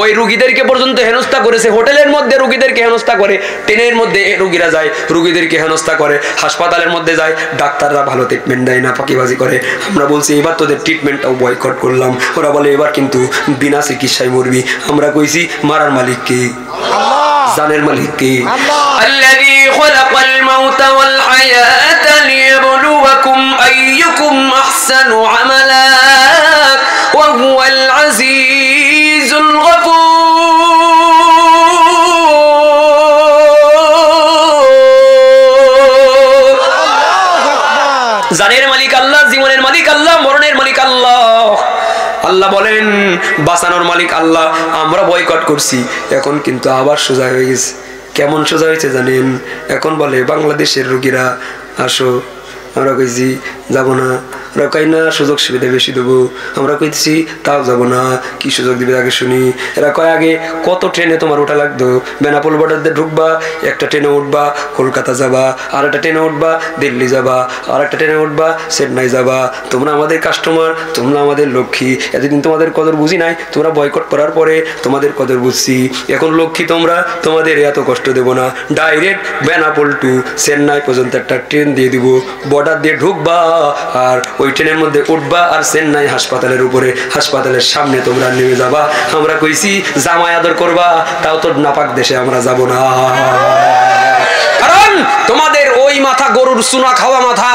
ওই রুগীদেরকে পর্যন্ত হেনস্থা করেছে, হোটেলের মধ্যে রুগীদেরকে হেনস্থা করে, ট্রেনের মধ্যে রুগীরা যায় রুগীদেরকে হেনস্থা করে, হাসপাতালের মধ্যে যায় ডাক্তাররা ভালো ট্রিটমেন্ট দেয় না, ফাঁকিবাজি করে। আমরা বলছি এবার তোদের ট্রিটমেন্টটাও বয়কট করলাম। ওরা বলে এবার কিন্তু বিনা চিকিৎসায় মরবি। আমরা কইছি মারার মালিক কে? জানের মালিক কে? আল্লাযী খালাকাল মাউতা ওয়াল হায়াতা লিয়াবলুয়াকুম আইয়ুকুম আহসানু আমালা ওয়া হুয়াল আজিজুল গফুর। জানের মালিক আল্লাহ, জীবনের মালিক আল্লাহ, মরণের মালিক আল্লাহ। আল্লাহ বলেন বাঁচানোর মালিক আল্লাহ। আমরা বয়কট করছি, এখন কিন্তু আবার সোজা হয়ে গেছে। কেমন সোজা হয়েছে জানেন? এখন বলে বাংলাদেশের রোগীরা আসো। আমরা কইছি যাবো না। ওরা কই না সুযোগ সুবিধা বেশি দেবো, আমরা কইতেছি তাও যাবো না। কি সুযোগ দিবে আগে শুনি। এরা কয় আগে কত ট্রেনে তোমার ওঠা লাগতো, বেনাপোল বর্ডার দিয়ে ঢুকবা, একটা ট্রেনে উঠবা কলকাতা যাবা, আর একটা ট্রেনে উঠবা দিল্লি যাবা, আর একটা ট্রেনে উঠবা চেন্নাই যাবা। তোমরা আমাদের কাস্টমার, তোমরা আমাদের লক্ষ্মী। এতদিন তোমাদের কদর বুঝি নাই, তোমরা বয়কট করার পরে তোমাদের কদর বুঝছি। এখন লক্ষ্মী তোমরা, তোমাদের এত কষ্ট দেবো না। ডাইরেক্ট বেনাপোল টু চেন্নাই পর্যন্ত একটা ট্রেন দিয়ে দিব, বর্ডার দিয়ে ঢুকবা আর ওই ট্রেনের মধ্যে উঠবা আর চেন্নাই হাসপাতালের উপরে, হাসপাতালের সামনে তোমরা নেমে যাবা। আমরা কইছি জামাই আদর করবা, তাও তো নাপাক দেশে আমরা যাব না। কারণ তোমাদের ওই মাথা গরুর চুনা খাওয়া মাথা,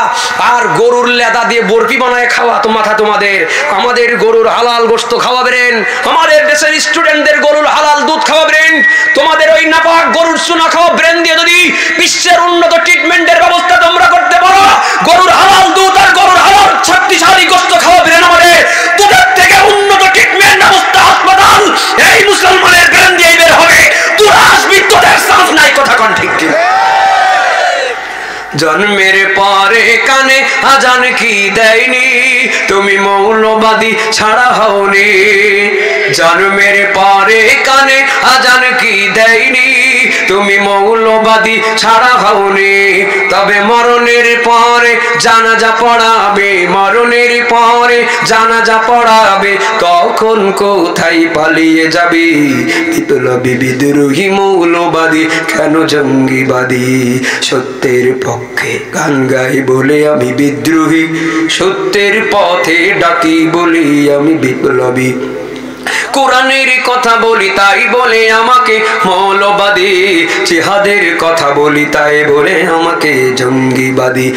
আর গরুর লেদা দিয়ে বরফি বানায় খাওয়া তো মাথা তোমাদের। আমাদের গরুর হালাল গোশত খাওয়াবেন, আমাদের দেশের স্টুডেন্টদের গরুর হালাল দুধ খাওয়াবেন। তোমাদের ওই নাপাক গরুর চুনা খাওয়া ব্রেন দিয়ে যদি বিশ্বের উন্নত ট্রিটমেন্টের ব্যবস্থা তোমরা করতে পারো, গরুর হালাল দুধ আর গরুর হালাল শক্তিশালী গোশত খাওয়াবেন আমাদের, দুধের থেকে উন্নত ট্রিটমেন্ট ব্যবস্থা হাসপাতাল এই মুসলমানের ব্রেন দিয়ে বের হবে। তোরা আসবি, তোদের সাহস নাই। কথা কোন ঠিক কি? জন্মের পরে কানে আজান কি দেয়নি, তুমি মৌলবাদী ছাড়া হওনি। জন্মের পরে কানে আজান কি দেয়নি, তুমি মৌলবাদী ছাড়া হওনি। তবে মরণের পরে জানাজা পড়াবে, মরণের পরে জানাজা পড়াবে, কখন কোথায় পালিয়ে যাবে। বিপ্লবী বিদ্রোহী মৌলবাদী কেন জঙ্গিবাদী, সত্যের পক্ষে গান গাই বলে আমি বিদ্রোহী, সত্যের পথে ডাকি বলি আমি বিপ্লবী। কোরআনের কথা বলি তাই বলে আমাকে মৌলবাদী, জিহাদের কথা বলি তাই বলে আমাকে জঙ্গিবাদী।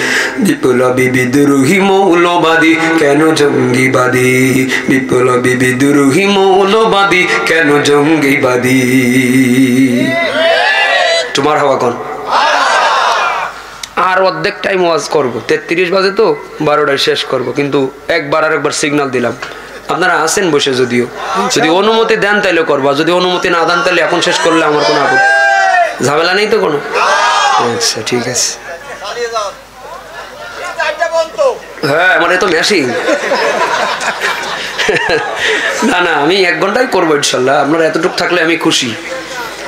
বিপ্লবী বিদ্রোহী মৌলবাদী কেন জঙ্গিবাদী, বিপ্লবী বিদ্রোহী মৌলবাদী কেন জঙ্গিবাদী। তোমার হওয়া কোন? আর অর্ধেক টাইম ওয়াজ করবো, 33 বাজে তো 12টায় শেষ করবো, কিন্তু একবার আর একবার সিগন্যাল দিলাম। আপনারা আছেন বসে, যদিও যদি অনুমতি দেন তাইলে করবা, যদি অনুমতি না দেন তাহলে এখন শেষ করলে আমার কোনো আপত্তি, ঝামেলা নেই তো কোনো। আচ্ছা ঠিক আছে। হ্যাঁ আমার তো মেশিন। না না আমি 1 ঘন্টায় করবো ইনশাল্লাহ, আপনারা এতটুকু থাকলে আমি খুশি।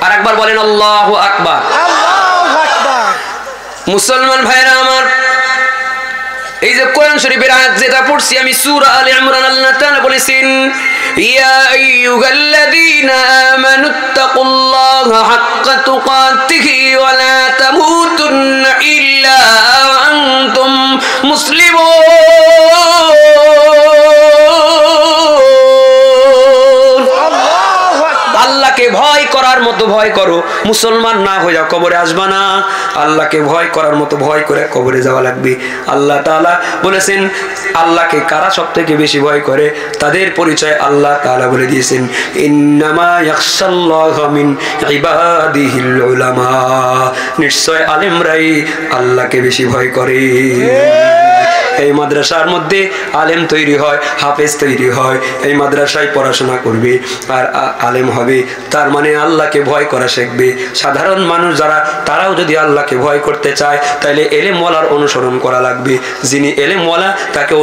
আর একবার বলেন আল্লাহু আকবার। মুসলমান ভাইরা আমার, এই যে কোরআন শরীফের আয়াত যেটা পড়ছি আমি, সূরা আলে ইমরান, আল্লাহ তাআলা বলেছেন ইয়া আইয়ুহাল্লাযীনা আমানুত্তাকুল্লাহা হাক্কা তুকাতিহি ওয়া লা তামুতুন্না ইল্লা ওয়া আনতুম মুসলিমুন। আল্লাহকে ভয় করার মতো ভয় করো, মুসলমান না হয়ে যাও কবরে আসবা না। আল্লাহকে ভয় করার মতো ভয় করে কবরে যাওয়া লাগবে। আল্লাহ তাআলা বলেছেন আল্লাহকে কারা সবথেকে বেশি ভয় করে, তাদের পরিচয় আল্লাহ তাআলা বলে দিয়েছেন ইন্নামা ইয়াখশাল্লাহা মিন ইবাদিহিল উলামা, নিশ্চয় আলেমরাই আল্লাহকে বেশি ভয় করে। এই মাদ্রাসার মধ্যে আলেম তৈরি হয়, হাফেজ তৈরি হয়, এই মাদ্রাসায় পড়াশোনা করবে আর আলেম হবে, তার মানে আল্লাহকে ভয় করা শিখবে। সাধারণ মানুষ যারা, তারাও যদি আল্লাহকে ভয় করতে চায় তাহলে এলেমওয়ালার অনুসরণ করা লাগবে। যিনি এলেমওয়ালা তাকে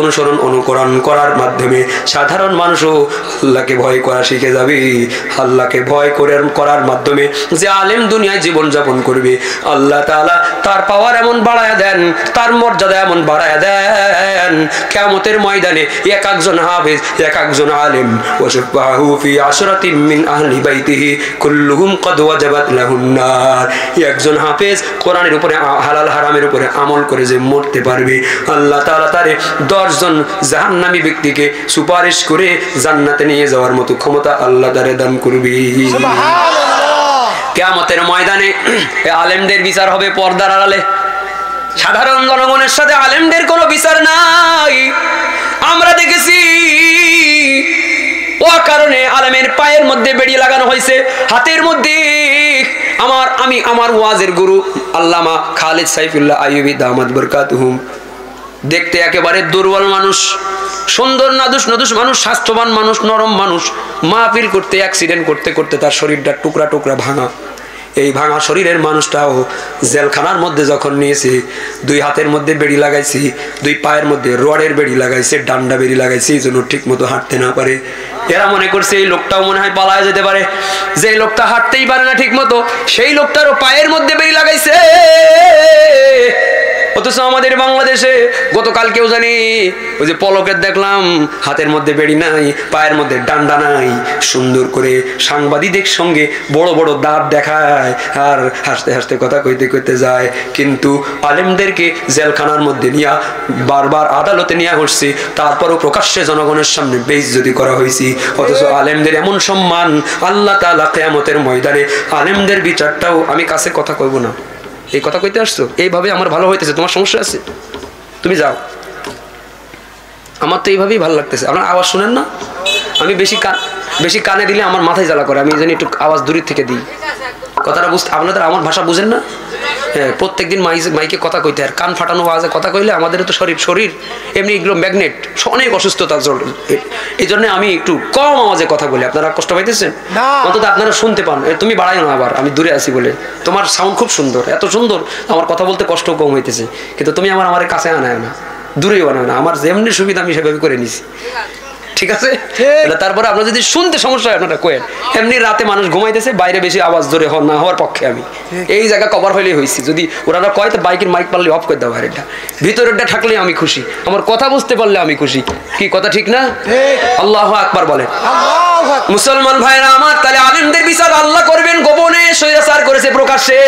অনুকরণ করার মাধ্যমে সাধারণ মানুষও আল্লাহকে ভয় করা শিখে যাবে। আল্লাহকে ভয় করার মাধ্যমে যে আলেম দুনিয়ায় জীবনযাপন করবে, আল্লাহ তাআলা তার পাওয়ার এমন বাড়ায়া দেন, তার মর্যাদা এমন বাড়ায়া দেন, কিয়ামতের ময়দানে এক একজন হাফেজ, এক একজন আলেম, ওয়াশফাহু ফি আশরাতিন মিন আহলি বাইতিহি কুল্লুহুম ক্বাদ ওয়াজাবাত লাহুন নার। একজন হাফেজ কোরআনের উপরে, হালাল হারামের উপরে আমল করে যে মরতে পারবে, আল্লাহ তাআলা তারে 10 জন জাহান্নামী ব্যক্তিকে সুপারিশ করে জান্নাতে নিয়ে যাওয়ার মতো ক্ষমতা আল্লাহ তারে দান করবে। সুবহানাল্লাহ। কিয়ামতের ময়দানে আলেমদের বিচার হবে পর্দার আড়ালে, সাধারণ জনগণের সাথে আলেমদের কোনো বিচার নাই। আমরা দেখেছি ও কারণে আলেমের পায়ের মধ্যে বেড়ি লাগানো হয়েছে, হাতের মধ্যে। আমার ওয়াজের গুরু আল্লামা খালিদ সাইফুল্লাহ আইয়ুবী দামাত বরকাতুহুম, দেখতে একেবারে দুর্বল মানুষ, সুন্দর নাদুস মানুষ, স্বাস্থ্যবান মানুষ, নরম মানুষ। মাহফিল করতে অ্যাক্সিডেন্ট করতে করতে তার শরীরটা টুকরা টুকরা ভাঙা। এই ভাঙা শরীরের মানুষটাও জেলখানার মধ্যে যখন নিয়েছি, 2 হাতের মধ্যে বেড়ি লাগাইছি, 2 পায়ের মধ্যে রডের বেড়ি লাগাইছে, ডান্ডা বেড়ি লাগাইছি, এই জন্য ঠিক মতো হাঁটতে না পারে। এরা মনে করছে এই লোকটাও মনে হয় পালায় যেতে পারে, যে লোকটা হাঁটতেই পারে না ঠিক মতো, সেই লোকটারও পায়ের মধ্যে বেড়ি লাগাইছে। অথচ আমাদের বাংলাদেশে গতকালকেও জানি ওই যে পলকের দেখলাম হাতের মধ্যে বেড়ি নাই, পায়ের মধ্যে ডান্ডা নাই, সুন্দর করে সাংবাদিকদের সঙ্গে বড় বড় দাঁত দেখায় আর হাসতে হাসতে কথা কইতে কইতে যায়। কিন্তু আলেমদেরকে জেলখানার মধ্যে নিয়ে বারবার আদালতে নিয়ে আসছি, তারপরও প্রকাশ্যে জনগণের সামনে বেইজ্জতি করা হয়েছি। অথচ আলেমদের এমন সম্মান, আল্লাহ তাআলা কিয়ামতের ময়দানে আলেমদের বিচারটাও, আমি কাছে কথা কইব না, এই কথা কইতে আসছো, এইভাবে আমার ভালো হইতেছে, তোমার সমস্যা আছে, তুমি যাও, আমার তো এইভাবেই ভালো লাগতেছে। আপনার আওয়াজ শুনেন না? আমি বেশি কানে দিলে আমার মাথায় জ্বালা করে, আমি জানি একটু আওয়াজ দূরের থেকে দিই। কথাটা বুঝতে, আপনাদের আমার ভাষা বুঝেন না? হ্যাঁ, প্রত্যেকদিন মাইকে কথা কইতে, আর কান ফাটানো আওয়াজে কথা কইলে আমাদের তো শরীর এমনি এগুলো ম্যাগনেট, অনেক অসুস্থতা। এই জন্য আমি একটু কম আওয়াজে কথা বলি। আপনারা কষ্ট পাইতেছেন? অন্তত আপনারা শুনতে পান। তুমি বাড়াই না, আবার আমি দূরে আছি বলে, তোমার সাউন্ড খুব সুন্দর, এত সুন্দর, আমার কথা বলতে কষ্ট কম হইতেছে, কিন্তু তুমি আমার কাছে আনায় না, দূরেও আনায় না। আমার যেমনি সুবিধা আমি সেভাবে করে নিছি, ঠিক আছে? তারপরে আপনার যদি শুনতে সমস্যা হয় আপনারা কোয়েন। এমনি রাতে মানুষ ঘুমাইতেছে, বাইরে বেশি আওয়াজ জোরে না হওয়ার পক্ষে আমি এই জায়গা কভার হইলেই হয়েছি। যদি ওরা কয় তো বাইকের মাইক পারলে অফ করে দেওয়া, বাইরেটা ভিতরেরটা থাকলে আমি খুশি, আমার কথা বুঝতে পারলে আমি খুশি। কি কথা ঠিক না? আল্লাহু আকবার বলে। মুসলমান ভাইরা আমার, তাহলে আলেমদের বিচার আল্লাহ করবেন গোপনে, স্বৈরাচার করেছে প্রকাশ্যে।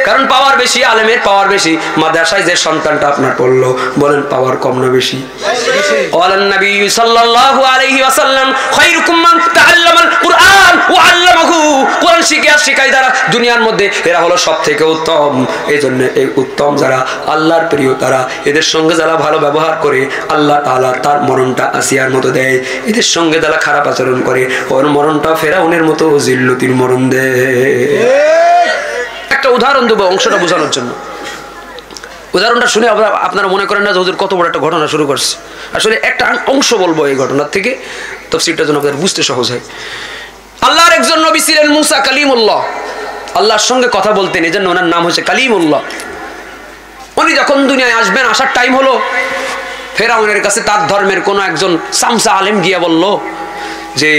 কারণ পাওয়ার বেশি, আলেমের পাওয়ার বেশি। মাদ্রাসায় যে সন্তানটা আপনার পড়লো, বলেন পাওয়ার কম না বেশি? ওয়ালান নবী সাল্লাল্লাহু আলাইহি ওয়াসাল্লাম খায়রুকুম মান তাআল্লামাল কুরআন ওয়া আল্লামাহু। কোরআন শিখায় যারা দুনিয়ার মধ্যে, এরা হলো সবথেকে উত্তম। এইজন্য এই উত্তম যারা, আল্লাহর প্রিয় তারা, এদের সঙ্গে যারা ভালো ব্যবহার করে, আল্লাহ তাআলা তার মরণটা আসিয়ার মতো দেয়। এদের সঙ্গে যারা খারাপ আচরণ করে, ওর মরণটা ফেরাউনের মতো জিল্লতির মরণ দেয়। একটা উদাহরণ দেবো অংশটা বোঝানোর জন্য। উদাহরণটা শুনে আপনারা মনে করেন না যে হুজুর কত বড় একটা ঘটনা শুরু করছে। আসলে একটা অংশ বলবো এই ঘটনার থেকে, তাফসীরটা যেন আপনাদের বুঝতে সহজ হয়। আল্লাহর একজন নবী ছিলেন মুসা কালিমুল্লাহ, আল্লাহর সঙ্গে কথা বলতেন, এজন্য ওনার নাম হচ্ছে কালিমুল্লাহ। উনি যখন দুনিয়ায় আসবেন, আসার টাইম হলো, ফেরাউনের কাছে তার ধর্মের কোন একজন সামসা আলেম গিয়া বলল যে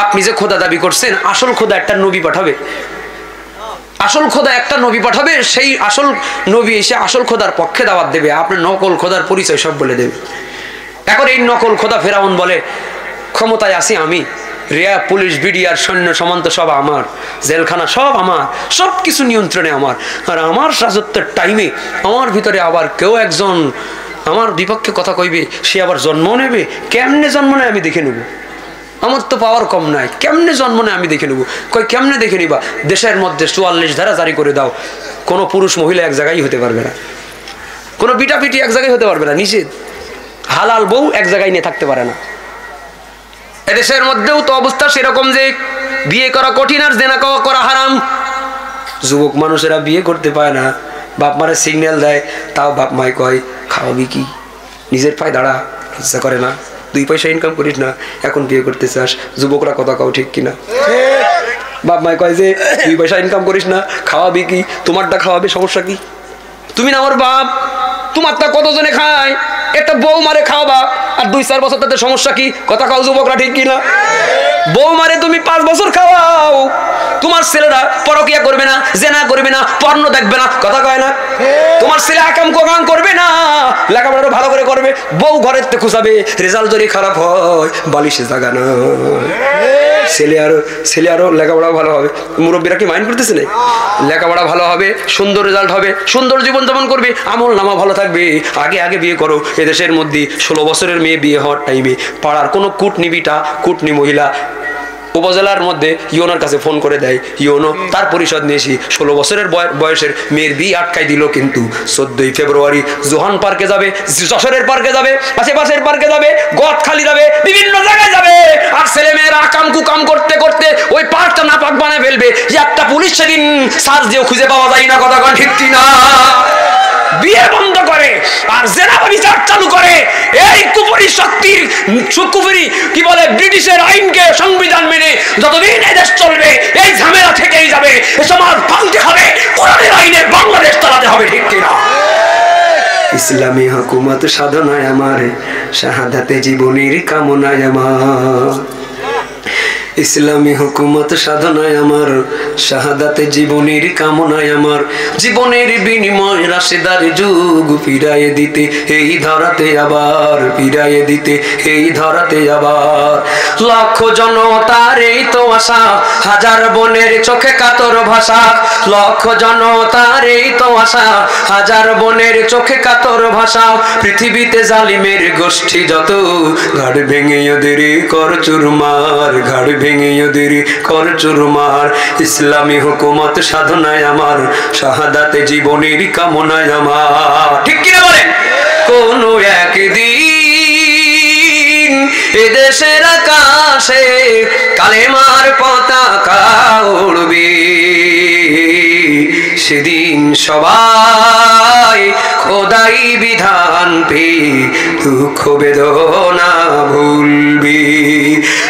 আপনি যে খোদা দাবি করছেন, আসল খোদা একটা নবী পাঠাবে, আসল খোদা একটা নবী পাঠাবে, সেই আসল নবী এসে আসল খোদার পক্ষে দাওয়াত দেবে, আপনার নকল খোদার পরিচয় সব বলে দেবে। এখন এই নকল খোদা ফেরাউন বলে, ক্ষমতায় আছি আমি, রেয়া পুলিশ বিডিআর সৈন্য সামন্ত সব আমার, জেলখানা সব আমার, সব কিছু নিয়ন্ত্রণে আমার, আর আমার রাজত্বের টাইমে আমার ভিতরে আবার কেউ একজন আমার বিপক্ষে কথা কইবে, সে আবার জন্ম নেবে। কেমনে জন্ম নেয় আমি দেখে নেব, আমার তো পাওয়ার কম নাই, কেমনে জন্ম নেয় আমি দেখে নেবো। কই কেমনে দেখে নিবা? দেশের মধ্যে 44 ধারা জারি করে দাও, কোনো পুরুষ মহিলা এক জায়গায় হতে পারবে না, কোনো পিটাপিটি এক জায়গায় হতে পারবে না, নিষেধ। হালাল বউ এক জায়গায় নিয়ে থাকতে পারে না। এদেশের মধ্যেও তো অবস্থা সেরকম যে বিয়ে করা কঠিন আর জেনা করা হারাম। যুবক মানুষেরা বিয়ে করতে পায় না, বাপ মারে সিগন্যাল দেয়, তাও বাপ মায় কয় খাওয়াবি কি, নিজের পায়ে দাঁড়া, লজ্জা করে না, 2 পয়সা ইনকাম করিস না, এখন বিয়ে করতে চাস। যুবকরা কথা কাও ঠিক কিনা? বাপ মায় কয় যে 2 পয়সা ইনকাম করিস না, খাওয়াবি কি, তোমারটা খাওয়াবে, সমস্যা কি? তুমি না আমার বাপ, তোমারটা কতজনে খায়, একটা বউ মারে খাওয়াবা, আর 2-4 বছর তাদের সমস্যা কি? কথা কাও যুবকরা ঠিক কিনা? বউ মারে তুমি 5 বছর খাওয়াও, তোমার ছেলেরা পরকিয়া করবে না, জেনা করবে না, পর্ন দেখবে না, কথা কয় না? তোমার ছেলে আকাম কোকাম করবে না, লেখাপড়া ভালো করে করবে, বউ ঘরের তে খুঁজাবে, রেজাল্ট যদি খারাপ হয় বালিশে জায়গা না, ছেলে আরো লেখাপড়া ভালো হবে। মুরব্বীরা কি মাইন্ড করতেছে না? লেখাপড়া ভালো হবে, সুন্দর রেজাল্ট হবে, সুন্দর জীবন যাপন করবে, আমল নামা ভালো থাকবে। আগে বিয়ে করো। এদেশের মধ্যে 16 বছরের মেয়ে বিয়ে হওয়ার টাইমে পাড়ার কোনো কুটনি মহিলা উপজেলার মধ্যে ইউনোর কাছে ফোন করে দেয়, ইউনো তার পরিষদ নিয়ে এসে 16 বছরের বয়সের মেয়ের বিয়ে আটকাই দিল। কিন্তু 14 ফেব্রুয়ারি জোহান পার্কে যাবে, যশোরের পার্কে যাবে, আশেপাশের পার্কে যাবে, গদখালি যাবে, বিভিন্ন জায়গায় যাবে, আর ছেলে মেয়েরা আকাম কুকাম করতে করতে ওই পার্কটা নাপাক বানায় ফেলবে। একটা পুলিশ সেদিন সার্চ দিয়েও খুঁজে পাওয়া যায় না, কথা কন ঠিক কিনা? বিয়ে বন্ধ করে আর জেনা বিচার চালু করে। এই কুফরি শক্তির কুফরি কি বলে, ব্রিটিশের আইনকে সংবিধান মেনে যতদিন এই দেশ চলবে এই ঝামেলা থেকেই যাবে। সমাজ ভাঙতে হবে, কোরআনের আইনে বাংলাদেশ হবে ঠিক কিনা? ইসলামী হুকুমত সাধনায় আমার, শাহাদাতে জীবনের কামনায় আমার। ইসলামী হুকুমত সাধনায় আমার, শাহাদাতে জীবনের কামনায় আমার। জীবনের বিনিময় রাশেদার যুগ ফিরাইয়ে দিতে এই ধরাতে আবার, ফিরাইয়ে দিতে এই ধরাতে আবার। লক্ষ জনতার এই তো আশা, হাজার বনের চোখে কাতর ভাষা। লক্ষ জনতার এই তো আশা, হাজার বনের চোখে কাতর ভাষা। পৃথিবীতে জালিমের গোষ্ঠী যত, ঘাড় ভেঙে ওদের কর চুরমার, ঘাড় ভেঙে ওদের কর চুরমার। ইসলামী হুকুমত সাধনায় আমার, শাহাদাতে জীবনের কামনায় আমার। ঠিক কিনা বলেন? কোন একদিন এদেশের আকাশে কালেমার পতাকা উড়বে, সেদিন সবাই খোদাই বিধান পেয়ে দুঃখ বেদনা ভুলবে।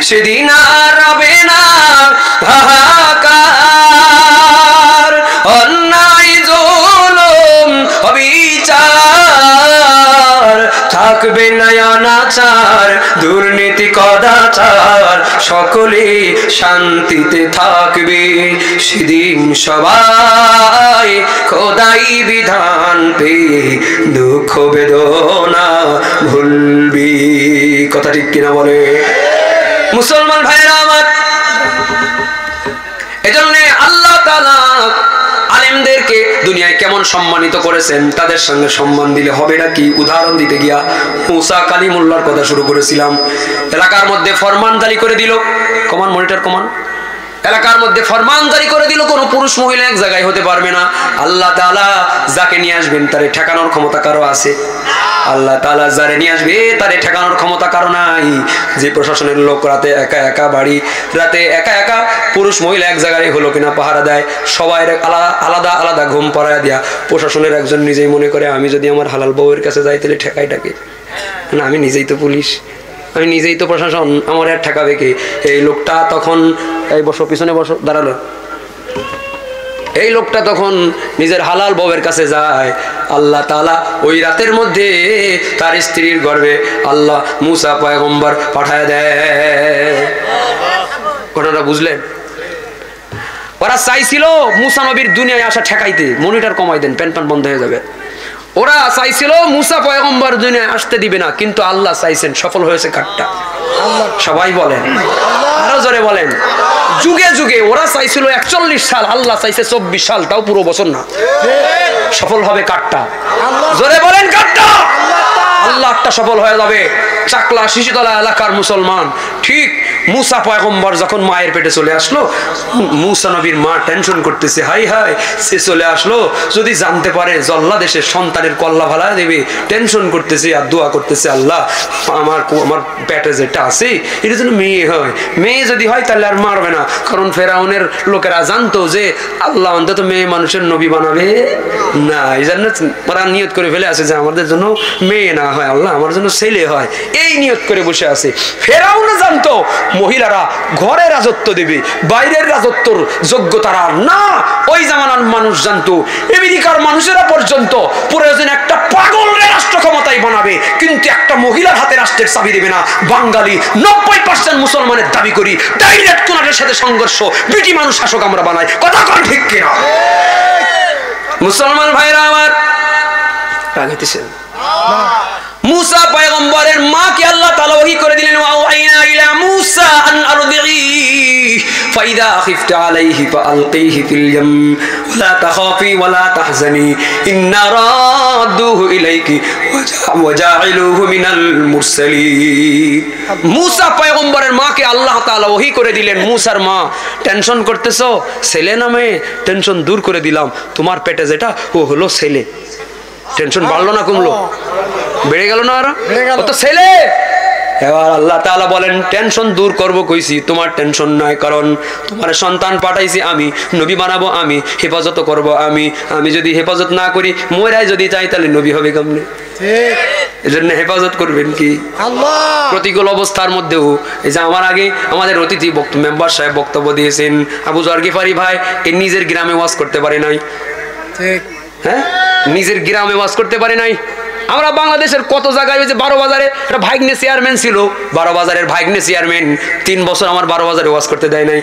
সেদিন আর হবে না হাহাকার, অন্যায় জুলুম অবিচার, থাকবে না অনাচার দুর্নীতি কদাচার, সকলে শান্তিতে থাকবে। সেদিন সবাই খোদাই বিধান পেয়ে দুঃখ বেদনা ভুলবি। কথা ঠিক কিনা বলে? মুসলমান ভাইরা আমার, এজন্য আল্লাহ তাআলা আলেমদেরকে দুনিয়ায় কেমন সম্মানিত করেছেন, তাদের সঙ্গে সম্মান দিলে হবে না কি? উদাহরণ দিতে গিয়া মুসা কালিমুল্লাহর কথা শুরু করেছিলাম। এলাকার মধ্যে ফরমান জারি করে দিল, কমান মনিটর কমান, এলাকার মধ্যে ফরমান জারি করে দিল কোন পুরুষ মহিলা এক জায়গায় হতে পারবে না। আল্লাহ তাআলা যাকে নিয়ে আসবেন তারে ঠেকানোর ক্ষমতা কারো আছে? আল্লাহ তাআলা যারে নিয়ে আসবে তারে ঠেকানোর ক্ষমতা কারো নাই। যে প্রশাসনের লোক রাতে একা একা বাড়ি, রাতে একা একা পুরুষ মহিলা এক জায়গায় হলো কিনা পাহারা দেয়, সবাই আলাদা আলাদা ঘুম পাড়ায় দিয়া প্রশাসনের একজন নিজেই মনে করে আমি যদি আমার হালাল বউয়ের কাছে যাই তাহলে ঠেকাইটাকে না, আমি নিজেই তো পুলিশ, আমি নিজেই তো প্রশাসন, আমার আর ঠেকাবে কে? এই লোকটা তখন, এই বসো পিছনে বসো, দাঁড়ালো, এই লোকটা তখন নিজের হালাল বউয়ের কাছে যায়। আল্লাহ তাআলা ওই রাতের মধ্যে তার স্ত্রীর গর্ভে আল্লাহ মুসা পয়গম্বর পাঠায় দেয়। ঘটনাটা বুঝলেন? ওরা চাইছিল মুসা নবীর দুনিয়ায় আসা ঠেকাইতে, মনিটর কমাই দেন, প্যান প্যান বন্ধ হয়ে যাবে। ওরা চাইছিল মুসা পয়গম্বর দুনিয়ায় আসতে দিবে না, কিন্তু আল্লাহ চাইছেন। সফল হয়েছে কারটা? সবাই বলেন, আরো জোরে বলেন। যুগে যুগে ওরা চাইছিল 41 সাল, আল্লাহ চাইছে 24 সাল, তাও পুরো বছর না। সফল হবে কারটা? জোরে বলেন কারটা? আল্লাহটা সফল হয়ে যাবে। চাকলা শিশুতলা এলাকার মুসলমান, ঠিক মুসা পয়গম্বর যখন মায়ের পেটে চলে আসলো, মুসা নবীর মা টেনশন করতেছে, হাই হাই সে চলে আসলো, যদি জানতে পারে জল্লা দেশের সন্তানের কল্লা ভালা দেবে। টেনশন করতেছে আর দোয়া করতেছে, আল্লাহ আমার পেটে যেটা আছে এটা যেন মেয়ে হয়, মেয়ে যদি হয় তাহলে আর মারবে না। কারণ ফেরাউনের লোকেরা জানতো যে আল্লাহ অন্তত মেয়ে মানুষের নবী বানাবে না, এই জন্য ওরা নিয়ত করে ফেলে আছে যে আমাদের জন্য মেয়ে না হয়, আল্লাহ আমার জন্য ছেলে হয়, এই নিয়ত করে বসে আছে। ফেরাউন জানতো মহিলারা ঘরে রাজত্ব দেবে, বাইরের রাজত্বর যোগ্যতারা না। ওই জামানার মানুষ জানতো আমেরিকার মানুষেরা পর্যন্ত প্রয়োজনে একটা পাগলরে রাষ্ট্র ক্ষমতায় বানাবে, কিন্তু একটা মহিলার হাতে রাষ্ট্রের চাবি দেবে না। বাঙালি 90% মুসলমানের দাবি করি ডাইরেক্ট কোনাদের সাথে সংঘর্ষ, বিটি মানুষ শাসক আমরা বানাই। কথা কোন ঠিক কিনা? মুসলমান ভাইরা আমার, রাগাইতেছেন? মুসা পয়গম্বরের মাকে আল্লাহ তাআলা ওহী করে দিলেন, ওয়াইনা ইলা মুসা আন আরদিহি ফাইদা খিফতা আলাইহি ফাআলকিহি ফিল ইয়াম ওয়ালা তাখাফি ওয়ালা তাহজানি ইন্না রাদুহু ইলাইকি ওয়াজাইলুহু মিনাল মুরসালিন। মুসা পয়গম্বরের মাকে আল্লাহ তাআলা ওহী করে দিলেন, মুসার মা টেনশন করতেছো ছেলে নামে, টেনশন দূর করে দিলাম, তোমার পেটে যেটা ও হলো ছেলে। টেনশন বাড়লো না কমলো? বেড়ে গেল না? আর ও তো ছেলে। এবার আল্লাহ তাআলা বলেন টেনশন দূর করব কইছি, তোমার টেনশন নাই, কারণ তোমার সন্তান পাঠাইছি আমি, নবী বানাবো আমি, হেফাজত করব আমি। আমি যদি হেফাজত না করি, মরাই যদি চাই, তাহলে নবী হবে কেমনে? এজন্য হেফাজত করবেন কি আল্লাহ। প্রতিকূল অবস্থার মধ্যেও এই যে আমার আগে আমাদের অতিথি মেম্বার সাহেব বক্তব্য দিয়েছেন, আবু যর গিফারি ভাই, এই নিজের গ্রামে ওয়াজ করতে পারে নাই, ঠিক হ্যাঁ, নিজের গ্রামে ওয়াজ করতে পারে নাই। আমরা বাংলাদেশের কত জায়গায়, ওই যে 12 বাজারে একটা ভাগ্নে চেয়ারম্যান ছিল, 12 বাজারের ভাগ্নে চেয়ারম্যান 3 বছর আমার 12 বাজারে ওয়াজ করতে দেয় নাই,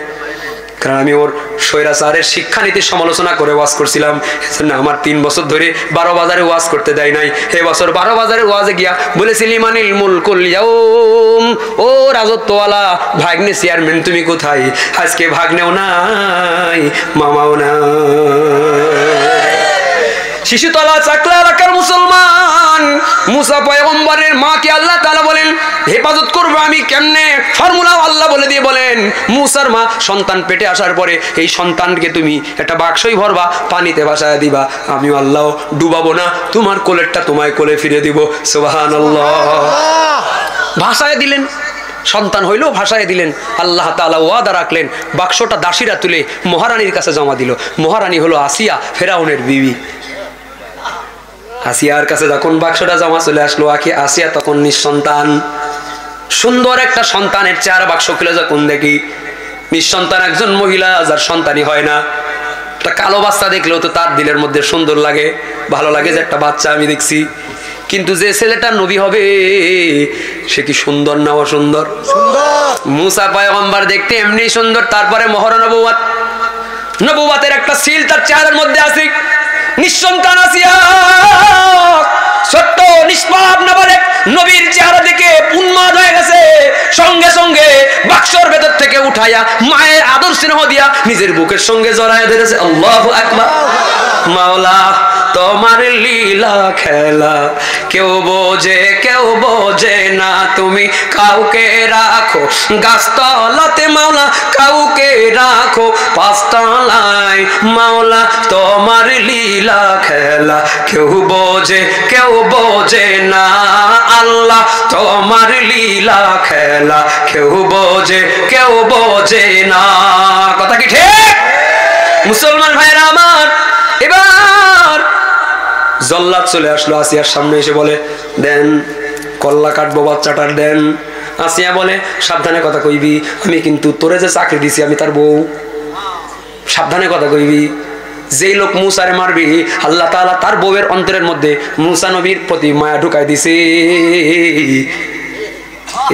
কারণ আমি ওর স্বৈরাচারের শিক্ষানীতির সমালোচনা করে ওয়াজ করছিলাম। এজন্য আমার 3 বছর ধরে 12 বাজারে ওয়াজ করতে দেয় নাই। এই বছর 12 বাজারে ওয়াজে গিয়া বলেছি লিমানিল মুলকুল ইয়াউম, ও রাজত্বওয়ালা ভাগ্নে চেয়ারম্যান তুমি কোথায়? আজকে ভাগ্নেও নাই, মামাও নাই। শিশুতলা চাকলা এলাকার মুসলমান, মুসা পয়গম্বরের মাকে আল্লাহ তাআলা বলেন হেফাজত করব আমি কেমনে? ফর্মুলাও আল্লাহ বলে দিয়ে বলেন, মুসার মা সন্তান পেটে আসার পরে এই সন্তানকে তুমি একটা বাক্সই ভরবা, পানিতে ভাসায় দিবা, আমি আল্লাহ ডুবাবো না, তোমার কোলেরটা তোমায় কোলে ফিরে দিব। সুবহানাল্লাহ। ভাসায় দিলেন, সন্তান হইল, ভাসায় দিলেন। আল্লাহ তাআলা ওয়াদা রাখলেন, বাক্সটা দাসীরা তুলে মহারানীর কাছে জমা দিল। মহারানী হলো আসিয়া, ফেরাউনের বিবি। আসিয়ার কাছে যখন বাক্সটা জমা চলে আসলো, আসিয়া তখন নিঃসন্তান, সুন্দর একটা সন্তানের চেহারা বাক্স খুলে যখন দেখি, নিঃসন্তান একজন মহিলা যার সন্তানই হয় না, একটা কালো বাচ্চা দেখলেও তো তার দিলের মধ্যে সুন্দর লাগে, ভালো লাগে যে একটা বাচ্চা আমি দেখছি। কিন্তু যে ছেলেটা নবী হবে সে কি সুন্দর না অসুন্দর? মুসা পয়গম্বর দেখতে এমনি সুন্দর, তারপরে মহরা নবুয়ত, নবুয়তের একটা সিল তার চেহারার মধ্যে আছে। নিঃসন্তান আসিয়া ছোট্ট নিষ্পাপ নাবালেক নবীর চেহারা দেখে উন্মাদ হয়ে গেছে। সঙ্গে সঙ্গে বাক্সর ভেতর থেকে উঠাইয়া মায়ের আদর স্নেহ দিয়া নিজের বুকের সঙ্গে জড়াইয়া ধরেছে। আল্লাহু আকবার। মাওলা তোমার লীলা খেলা কেউ বোঝে না, তুমি কাউকে রাখো গাছতলাতে মাওলা, কাউকে রাখো পাঁচতলায় মাওলা, তোমার লীলা খেলা কেউ বোঝে না, আল্লাহ তোমার লীলা খেলা কেউ বোঝে না। কথা কি ঠিক? মুসলমান ভাইরা আমার, এবার জল্লাদ চলে আসলো আসিয়ার সামনে, এসে বলে দেন কল্লা কাটবো, বাচ্চাটার দেন। আসিয়া বলে সাবধানে কথা কইবি, আমি কিন্তু তোরে যে চাকরি দিছি আমি তার বউ, সাবধানে কথা কইবি। যেই লোক মুসারে মারবি আল্লাহ তাআলা তার বউয়ের অন্তরের মধ্যে মুসা নবীর প্রতি মায়া ঢুকাই দিছে।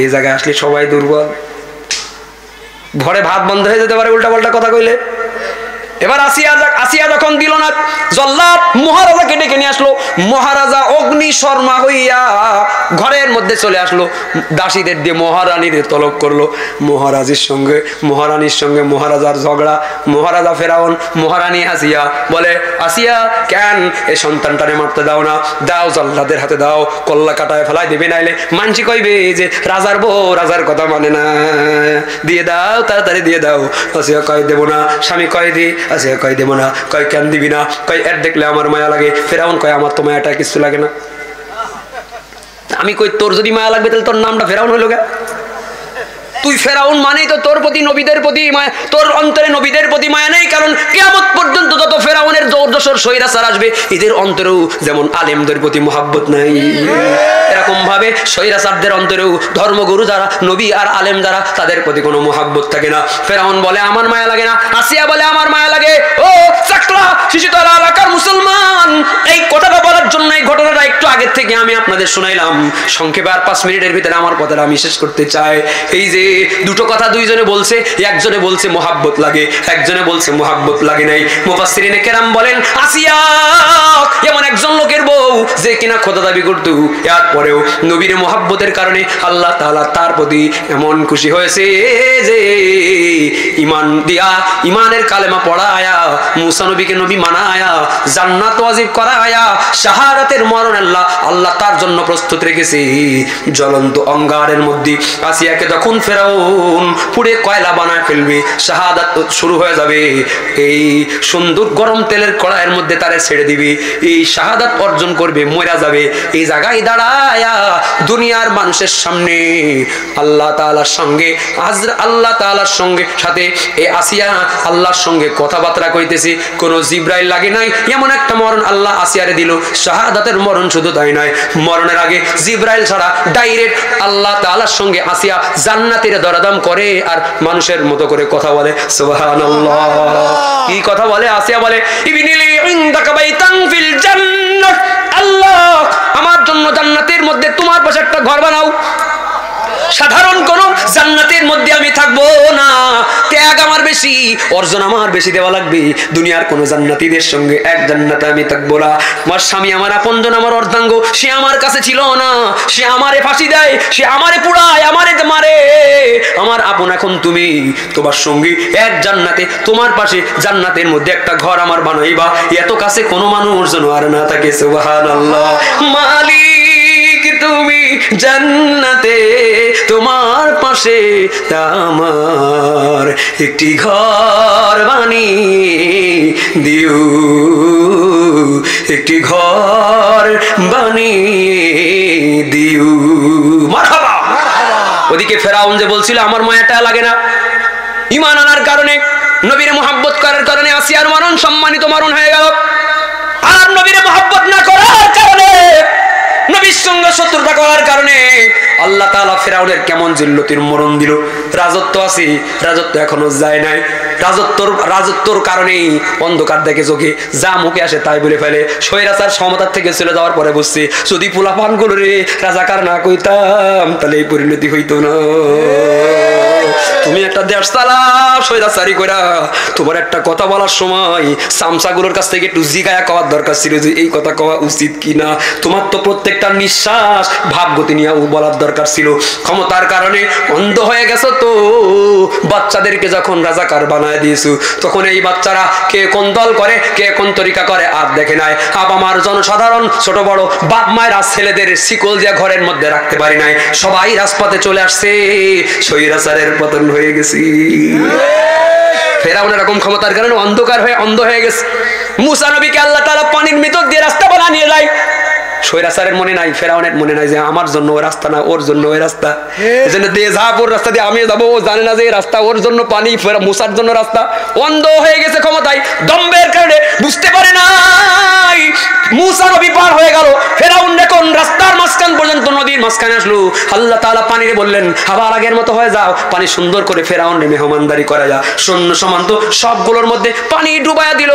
এই জায়গায় আসলে সবাই দুর্বল, ঘরে ভাত বন্ধ হয়ে যেতে পারে উল্টা পাল্টা কথা কইলে। এবার আসিয়া যখন দিল না, জল্লাদ মহারাজাকে ডেকে নিয়ে আসলো। মহারাজা অগ্নি শর্মা হইয়া ঘরের মধ্যে চলে আসলো, দাসীদের দিয়ে মহারানীর তলব করলো। মহারানীর সঙ্গে মহারাজার ঝগড়া। মহারাজা ফেরাউন, মহারানী আসিয়া বলে আসিয়া কেন এই সন্তানটারে মারতে দাও না, দাও জল্লাদের হাতে দাও, কল্লা কাটায় ফেলাই দেবে, নাইলে মানসি কইবে যে রাজার বউ রাজার কথা মানে না, দিয়ে দাও তাড়াতাড়ি দিয়ে দাও। আসিয়া কয় দেবো না, স্বামী কয় দি, আসিয়া কয় দেবো না, কয় কেন দিবি না, কয় এর দেখলে আমার মায়া লাগে। ফেরাউন কয় আমার তো মায়াটা কিছু লাগে না। আমি কই তোর যদি মায়া লাগবে তাহলে তোর নামটা ফেরাউন হইল কে? তুই ফেরাউন মানেই তো তোর প্রতি নবীদের প্রতি মায়া, তোর অন্তরে নবীদের প্রতি মায়া নেই, কারণ কিয়ামত পর্যন্ত যত ফেরাউনের দৌড়দশর স্বৈরাচার আসবে এদের অন্তরেও যেমন আলেমদের প্রতি মহাব্বত নাই, এরকম ভাবে স্বৈরাচারদের অন্তরেও ধর্মগুরু যারা নবী আর আলেম যারা তাদের প্রতি কোনো মহাব্বত থাকে না। ফেরাউন বলে আমার মায়া লাগে না, আসিয়া বলে আমার মায়া লাগে। ও চাকলা শিশুতলা এলাকার মুসলমান, এই কথাটা বলার জন্য এই ঘটনাটা একটু আগের থেকে আমি আপনাদের শোনাইলাম। সংক্ষেপে আর 5 মিনিটের ভিতরে আমার কথাটা আমি শেষ করতে চাই। এই যে দুটো কথা দুইজনে বলছে, একজনে বলছে মহাব্বত লাগে, একজনে বলছে মহাব্বত লাগে নাই। মুফাসসিরিনে কেরাম বলেন আসিয়া এমন একজন লোকের বউ যে কিনা খোদা দাবি করত, এরপরেও নবীর মহাব্বতের কারণে আল্লাহ তাআলা তার প্রতি এমন খুশি হয়েছে যে ঈমান দিয়া, ঈমানের কালেমা পড়ায়া, মুসা নবীকে নবী মানায়া, জান্নাত ওয়াজিব করায়া, শাহাদাতের মরণ আল্লাহ তার জন্য প্রস্তুত রেখেছে জ্বলন্ত অঙ্গারের মধ্যে। আসিয়াকে যখন ফেরাউন পুড়ে কয়লা বানায় ফেলবে, শাহাদাত শুরু হয়ে যাবে, এই সুন্দর গরম তেলের কড়াইয়ের মধ্যে তারে ছেড়ে দিবে, এই শাহাদাত অর্জন করবে, মরে যাবে। এই জায়গায় দাঁড়ায়া দুনিয়ার মানুষের সামনে আল্লাহ তাআলার সঙ্গে সাথে এই আসিয়া আল্লাহর সঙ্গে কথাবার্তা কইতেছি, কোনো জিব্রাইল লাগে নাই, এমন একটা মরণ আল্লাহ আসিয়ারে দিল, শাহাদাতের মরণ। শুধু তাই নয়, মরণের আগে জিব্রাইল ছাড়া ডাইরেক্ট আল্লাহ তাআলার সঙ্গে আসিয়া জান্নাতের দরদাম করে আর মানুষের মতো করে কথা বলে। সুবহানাল্লাহ। কি কথা বলে? আসিয়া বলে ইবনিলি ইনদাকা বাইতান ফিল জান্নাহ পাশে একটা ঘর বানাও। সাধারণ কোন জান্নাতের মধ্যে আমি থাকবো না, ত্যাগ আমার বেশি, অর্জন আমার বেশি দেওয়া লাগবে। দুনিয়ার কোন জান্নাতীদের সঙ্গে এক জান্নাতে আমি থাকবো না। আমার স্বামী আমার আপনজন, আমার অর্ধাঙ্গ, সে আমার কাছে ছিল না, সে আমারে ফাঁসি দেয়, সে আমারে পুড়ায়, আমারে মারে। আমার আপন এখন তুমি, তোমার সঙ্গে এক জান্নাতে, তোমার পাশে জান্নাতের মধ্যে একটা ঘর আমার বানাইবা। এত কাছে কোনো মানুষ যেন আর না থাকে। সুবহানাল্লাহ। মালিক তুমি জান্নাতে, তোমার পাশে আমার একটি ঘর বানিয়ে দিও, একটি ঘর বানিয়ে দিও। মারহাবা। ওদিকে ফেরাউন যে বলছিল আমার মায়াটা লাগে না, ঈমান আনার কারণে, নবীর মুহাব্বত করার কারণে আসিয়ার মরণ সম্মানিত মরণ হয়ে গেল। আর নবীর মুহাব্বত না করার কারণে, নবীর সঙ্গে শত্রুতা করার কারণে আল্লাহ তাআলা ফেরাউনের কেমন জিল্লতির মরণ দিল। রাজত্ব আছে, রাজত্ব এখনো যায় নাই। রাজত্বর কারণেই অন্ধকার দেখে চোখে, যা মুখে আসে তাই বলে ফেলে। স্বৈরাচার ক্ষমতার থেকে চলে যাওয়ার পরে বুঝছে যদি পোলাপানগুলো রে রাজাকার না কইতাম তাহলে এই পরিণতি হইতো না। তুমি একটা দেশ চালাও স্বৈরাচারী কইরা, তোমার একটা কথা বলার সময় সামসাগুলোর কাছ থেকে একটু জিগায়া কওয়ার দরকার ছিল যে এই কথা কওয়া উচিত কিনা। তোমার তো প্রত্যেকটা নিঃশ্বাস ভাবগতি নিয়ে বলার দরকার ছিল। ক্ষমতার কারণে অন্ধ হয়ে গেছো তো, বাচ্চাদেরকে যখন রাজাকার বানায় দিয়েছো, তখন এই বাচ্চারা কে কোন দল করে, কে কোন তরিকা করে আর দেখে নাই। আমার জনসাধারণ, ছোট বড় বাপ মায়ের ছেলেদের শিকল দিয়ে ঘরের মধ্যে রাখতে পারি নাই, সবাই রাজপথে চলে আসছে। স্বৈরাচারের পতন হয়ে গেছি। ফেরাউন এরকম ক্ষমতার কারণে অন্ধকার হয়ে অন্ধ হয়ে গেছে। মুসা নবীকে আল্লাহ তাআলা পানির ভিতর দিয়ে রাস্তা বানিয়ে নিয়ে যায়। স্বৈরাচারের মনে নাই, ফেরাউনের মনে নাই যে আমার জন্য ওই রাস্তা না, ওর জন্য ওই রাস্তা। এজন্য দে যাব ওর রাস্তা দিয়ে আমি যাবো, ও জানে না যে এই রাস্তা ওর জন্য পানি, মুসার জন্য রাস্তা। অন্ধ হয়ে গেছে ক্ষমতায়, দম্বের কারণে বুঝতে পারে নাই। মুসা নবী পার হয়ে গেল, ফেরাউন এখন রাস্তার মাঝখান পর্যন্ত, নদীর মাঝখানে আসলো। আল্লাহ তাআলা পানিরে বললেন আবার আগের মতো হয়ে যাও, পানি সুন্দর করে ফেরাউনের মেহমানদারি করা যা। শূন্য সমান্ত সবগুলোর মধ্যে পানি ডুবাইয়া দিল,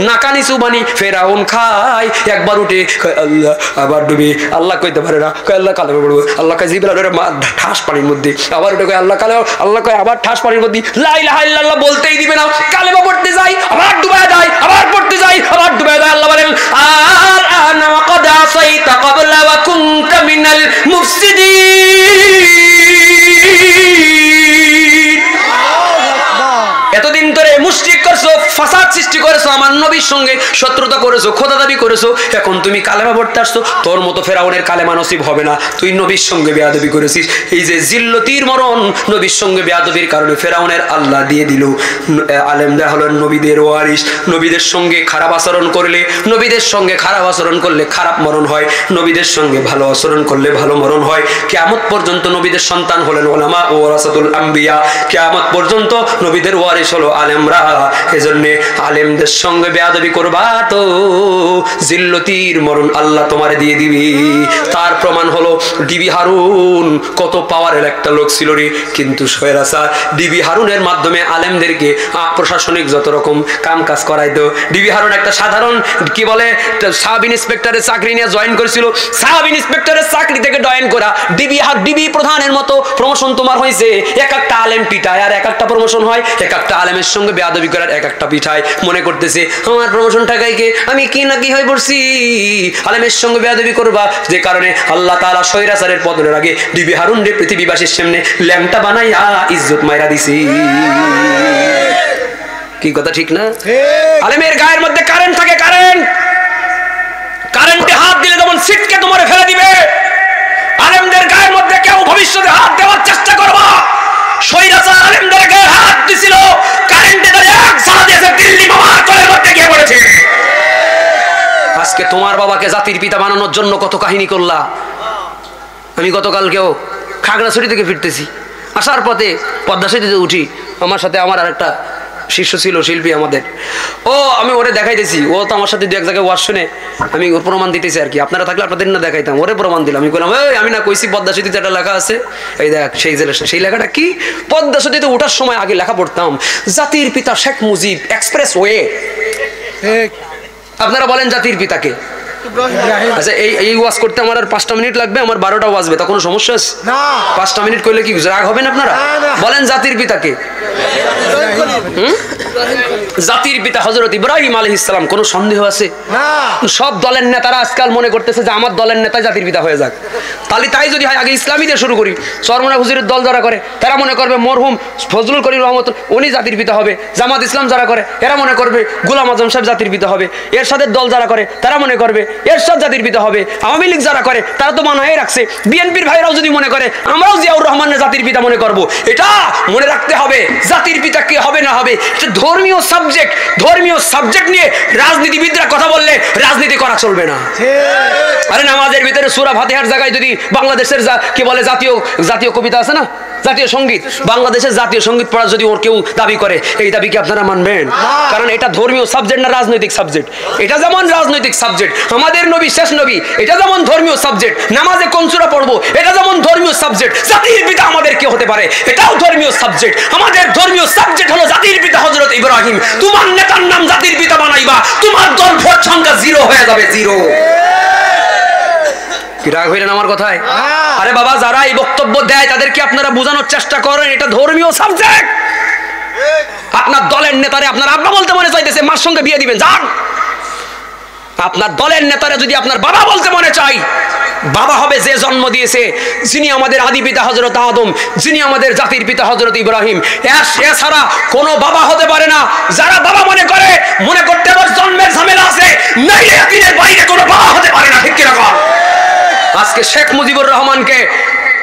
নাকানি চুবানি ফেরাউন খায়। একবার উঠে আল্লাহ, আবার ডুবি, আল্লাহ কইতে পারে না, কয় আল্লাহ কালেমা পড়বো, আল্লাহ কয় জিবরাইল ঠাস পানির মধ্যে, আবার উঠে কয় আল্লাহ কালেমা, আল্লাহ কয় আবার ঠাস পানির মধ্যে, লা ইলাহা ইল্লাল্লাহ বলতেই দিবে না, কালেমা পড়তে যাই আবার ডুবায় যায়, আবার পড়তে যাই আবার ডুবায় যায়। আল্লাহ বলেন আর আনা ওয়া ক্বাদ আসাইতা ক্বাবলা ওয়া কুনতা মিনাল মুফসিদিন। এতদিন ধরে মুশরিক করছো, ফাসাদ সৃষ্টি করেছো, আমার নবীর সঙ্গে শত্রুতা করেছো, খোদা দাবি করেছো, এখন তুমি কালেমা পড়তে আসছো। তোর মতো ফেরাউনের কালেমা নসিব হবে না, তুই নবীর সঙ্গে বেয়াদবি করেছিস। এই যে জিল্লতির মরণ, নবীর সঙ্গে বেয়াদবির কারণে ফেরাউনের আল্লাহ দিয়ে দিল। আলেমরা হলেন নবীদের ওয়ারিস। নবীদের সঙ্গে খারাপ আচরণ করলে, নবীদের সঙ্গে খারাপ আচরণ করলে খারাপ মরণ হয়, নবীদের সঙ্গে ভালো আচরণ করলে ভালো মরণ হয়। কিয়ামত পর্যন্ত নবীদের সন্তান হলেন উলামা ও ওয়ারাসাতুল আম্বিয়া। কিয়ামত পর্যন্ত নবীদের ওয়ারিস হলো আলেমরা। এজন্য আলেমদের সঙ্গে বেয়াদবি করবা তো জিল্লতির মরণ আল্লাহ তোমারে দিয়ে দিবি। তার প্রমাণ হলো ডিবি হারুন কত পাওয়ারের একটা লোক ছিল রে, কিন্তু স্বৈরাচার ডিবি হারুনের মাধ্যমে আলেমদেরকে প্রশাসনিক যত রকম কাম কাজ করাইতো। ডিবি হারুন একটা সাধারণ কি বলে সাব ইন্সপেক্টরের চাকরি নিয়ে জয়েন করেছিল। সাব ইন্সপেক্টরের চাকরি থেকে জয়েন করা ডিবি প্রধানের মতো প্রমোশন তোমার হয়েছে। এক একটা আলেম পিঠায় আর এক একটা প্রমোশন হয়, এক একটা আলেমের সঙ্গে বেয়াদবি করার এক একটা পিঠায়। মনে করতেছে আমার প্রমোশন টাকাইকে আমি কি না কি হয়ে পড়ছি, আলেমের সঙ্গে বেয়াদবি করবা। যে কারণে আল্লাহ তাআলা স্বৈরাচারের পতনের আগে ডিবি হারুন রে পৃথিবীবাসীর সামনে ল্যাংটা বানাইয়া ইজ্জত মাইরা দিছি। কি কথা ঠিক না? আলেমের গায়ের মধ্যে কারেন্ট থাকে, কারেন্টে হাত দিলে যেমন সিটকে তোমারে ফেলে দিবে, আলেমদের গায়ের মধ্যে কেউ ভবিষ্যতে হাত দেওয়ার চেষ্টা করবা। স্বৈরাচার আলেমদের গায়ে হাত দিছিল, কারেন্টে তাদের এক ঝাড়া দিয়েছে, দিল্লি মামার কোলের মধ্যে গিয়ে পড়েছে। আজকে তোমার বাবাকে জাতির পিতা বানানোর জন্য কত কাহিনী করলা। আমি গতকালকেও খাগড়াছড়ি থেকে ফিরতেছি, আসার পথে পদ্মা সেতুতে উঠি, আমার সাথে আমার আরেকটা শিষ্য ছিল শিল্পী আমাদের, আমি ওরে দেখাইতেছি, ও তো আমার সাথে দু এক জায়গায় ওয়াজ শুনে, আমি ওর প্রমাণ দিতেছি আর কি। আপনারা থাকলে আপনাদের না দেখাইতাম, ওরে প্রমাণ দিলাম। আমি বললাম এই আমি না কইছি পদ্মা সেতুতে একটা লেখা আছে, এই দেখ সেই লেখাটা কি, পদ্মা সেতুতে ওঠার সময় আগে লেখা পড়তাম জাতির পিতা শেখ মুজিব এক্সপ্রেস ওয়ে। আপনারা বলেন জাতির পিতাকে, আচ্ছা এই ওয়াজ করতে আমার আর 5টা মিনিট লাগবে, আমার 12টা বাজবে, তা কোনো সমস্যা আছে? না 5টা মিনিট করলে কি রাগ হবেন আপনারা? বলেন জাতির পিতাকে। জাতির পিতা হযরত ইব্রাহিম আলাইহিস সালাম, কোনো সন্দেহ আছে? না সব দলের নেতারা আজকাল মনে করতেছে যে আমার দলের নেতা জাতির পিতা হয়ে যাক। তাহলে তাই যদি হয় আগে ইসলামী দিয়ে শুরু করি। চরমনা হুজুরের দল যারা করে তারা মনে করবে মরহুম ফজলুল করিম রহমত উনি জাতির পিতা হবে। জামাত ইসলাম যারা করে এরা মনে করবে গোলাম আজম সাহেব জাতির পিতা হবে। এরশাদের দল যারা করে তারা মনে করবে এরশাদ জাতির পিতা হবে। আওয়ামী লীগ যারা করে তারা তো মানায় রাখছে। বিএনপির ভাইরাও যদি মনে করে আমরাও জিয়াউর রহমানের জাতির পিতা মনে করব। এটা মনে রাখতে হবে জাতির পিতা কে হবে না হবে এটা ধর্মীয় সাবজেক্ট। ধর্মীয় সাবজেক্ট নিয়ে রাজনীতিবিদরা কথা বললে রাজনীতি করা চলবে না। আরে নামাজের ভিতরে সূরা ফাতিহার জায়গায় যদি বাংলাদেশের কি বলে জাতীয় কবিতা আছে না, জাতীয় সঙ্গীত, বাংলাদেশের জাতীয় সঙ্গীত পড়া যদি ওর কেউ দাবি করে এই দাবি কি আপনারা মানবেন? কারণ এটা ধর্মীয় সাবজেক্ট না রাজনৈতিক সাবজেক্ট। এটা যেমন রাজনৈতিক সাবজেক্ট, আমাদের নবী শেষ নবী, এটা যেমন ধর্মীয় সাবজেক্ট। নামাজে কোন সূরা পড়বো এটা যেমন ধর্মীয় সাবজেক্ট। জাতির পিতা আমাদের কে হতে পারে এটাও ধর্মীয় সাবজেক্ট। আমাদের ধর্মীয় সাবজেক্ট হলো জাতির পিতা হযরত ইব্রাহিম। তোমার নেতার নাম জাতির পিতা বানাইবা, তোমার দল ভোট সংখ্যা 0 হয়ে যাবে, 0। কি রাগ হইলেন আমার কথায়? আরে বাবা, যারা এই বক্তব্য দেয় তাদেরকে আপনারা বোঝানোর চেষ্টা করেন এটা ধর্মীয় সাবজেক্ট। আপনার দলের নেতারে আপনার আব্বা বলতে মনে চাইতেছে, মার সঙ্গে বিয়ে দিবেন, যান। আপনার দলের নেতারে যদি আপনার বাবা বলতে মনে চাই, বাবা হবে যে জন্ম দিয়েছে, যিনি আমাদের আদি পিতা হযরত আদম, যিনি আমাদের জাতির পিতা হযরত ইব্রাহিম। এছাড়া কোনো বাবা হতে পারে না। যারা বাবা মনে করতে পারে জন্মের ঝামেলা আছে, নাইলে এতিমের বাইরে কোনো বাবা হতে পারে না। ঠিক কি রকম? আজকে শেখ মুজিবুর রহমানকে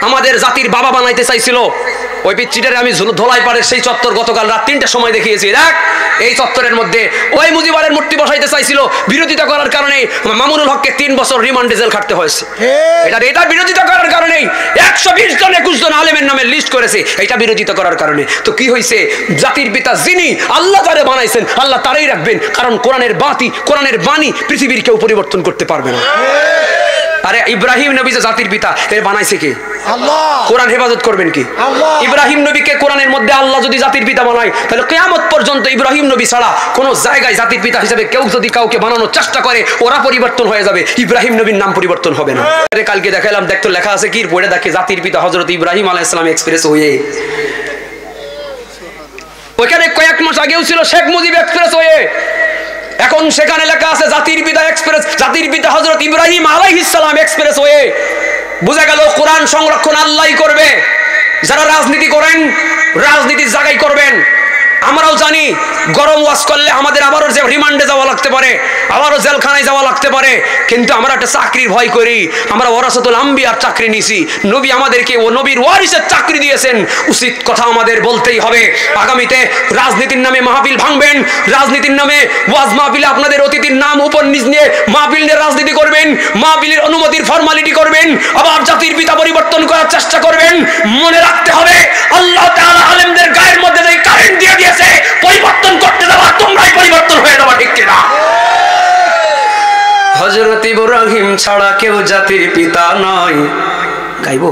আমাদের জাতির বাবা বানাইতে চাইছিল। ওই পিচ্চিটারে আমি ধোলাই পাড়ের সেই চত্বর গতকাল রাত 3টার সময় দেখিয়েছি। দেখ এই চত্বরের মধ্যে ওই মুজিবারের মূর্তি বসাইতে চাইছিল, বিরোধিতা করার কারণে মামুনুল হককে 3 বছর রিমান্ডে জেল খাটতে হয়েছে। এটা বিরোধিতা করার কারণেই 120 জন 21 জন আলেমের নামে লিস্ট করেছে, এটা বিরোধিতা করার কারণে। তো কি হয়েছে? জাতির পিতা যিনি আল্লাহ তারে বানাইছেন আল্লাহ তারাই রাখবেন, কারণ কোরআনের বাণী পৃথিবীর কেউ পরিবর্তন করতে পারবে না। আরে ইব্রাহিম নবী যে জাতির পিতা এর বানাইছে কে? আল্লাহ। কোরআন হেফাজত করবেন কি? আল্লাহ। ইব্রাহিম নবীকে কোরআনের মধ্যে আল্লাহ যদি জাতির পিতা বানায় তাহলে কিয়ামত পর্যন্ত ইব্রাহিম নবী ছাড়া কোন জায়গায় জাতির পিতা হিসেবে কেউ যদি কাউকে বানানোর চেষ্টা করে ওরা পরিবর্তন হয়ে যাবে, ইব্রাহিম নবীর নাম পরিবর্তন হবে না। আরে কালকে দেখাইলাম, দেখতো লেখা আছে কি, পড়ে দেখে জাতির পিতা হযরত ইব্রাহিম আলাইহিস সালাম এক্সপ্রেস ওয়ে। ওখানে কয়েক মাস আগেও ছিল শেখ মুজিব এক্সপ্রেস ওয়ে, এখন সেখানে লেখা আছে জাতির পিতা এক্সপ্রেস, জাতির পিতা হযরত ইব্রাহিম আলাইহিস সালাম এক্সপ্রেস ওয়ে। বুঝা গেল কোরআন সংরক্ষণ আল্লাহই করবে। যারা রাজনীতি করেন রাজনীতির জায়গায় করবেন। আমরাও জানি গরম ওয়াজ করলে আমাদের আবারও রিমান্ডে যাওয়া লাগতে পারে, আবারও জেলখানায় যাওয়া লাগতে পারে, কিন্তু আমরা একটা চাকরির ভয় করি। আমরা ওয়ারাসাতুল আম্বিয়ার চাকরি নিছি, নবী আমাদেরকে ও নবীর ওয়ারিসের চাকরি দিয়েছেন। উচিত কথা আমাদের বলতেই হবে। আগামীতে রাজনীতির নামে মাহফিল ভাঙবেন, রাজনীতির নামে ওয়াজ মাহফিলে আপনাদের অতিথির নাম উপর নিজ নিয়ে মাহফিল নিয়ে রাজনীতি করবেন, মাহফিলের অনুমতির ফর্মালিটি করবেন, আবার জাতির পিতা পরিবর্তন করার চেষ্টা করবেন। মনে রাখতে হবে আল্লাহ তাআলা আলেমদের গায়ের মধ্যে যে কারেন্ট দিয়ে দিয়েছে, পরিবর্তন করতে যাওয়া তোমরাই পরিবর্তন হয়ে যাওয়া। ঠিক কিনা? হযরত ইব্রাহিম ছাড়া কেউ জাতির পিতা নয়। গাইবো?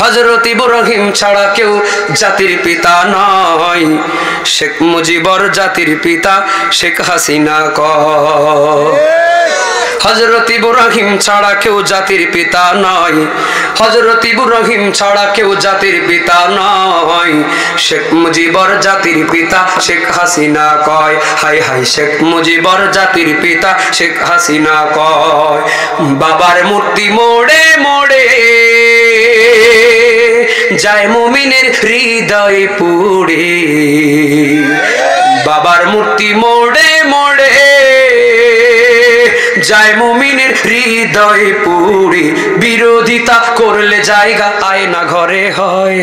হযরত ইব্রাহিম ছাড়া কেউ জাতির পিতা নয়। শেখ মুজিবর জাতির পিতা, শেখ হাসিনা কয়। হযরত ইব্রাহিম ছাড়া কেউ জাতির পিতা নয়। হযরত ইব্রাহিম ছাড়া কেউ জাতির পিতা নয়। শেখ মুজিবর জাতির পিতা, শেখ হাসিনা কয়। হাই হাই শেখ মুজিবর জাতির পিতা, শেখ হাসিনা কয়। বাবার মূর্তি মোড়ে মোড়ে যায় মুমিনের হৃদয় পুড়ে। বাবার মূর্তি মোড়ে মোড়ে যায় মুমিনের হৃদয় পুড়ে। বিরোধিতা করলে জায়গা আয়না ঘরে হয়,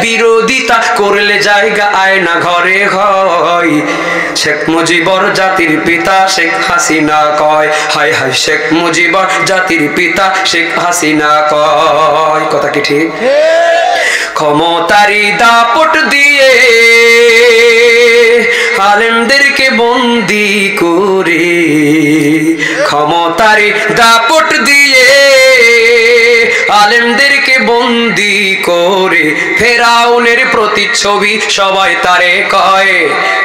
বিরোধিতা করলে জায়গা আয়না ঘরে হয়। শেখ মুজিবর জাতির পিতা, শেখ হাসিনা কয়। হায় হায় শেখ মুজিবর জাতির পিতা, শেখ হাসিনা কয়। কথা কি ঠিক? ক্ষমতারি দাপট দিয়ে আলেমদেরকে বন্দি করে, ক্ষমতারি দাপট দিয়ে আলেমদেরকে বন্দি করে। ফেরাউনের প্রতিচ্ছবি সবাই তারে কয়,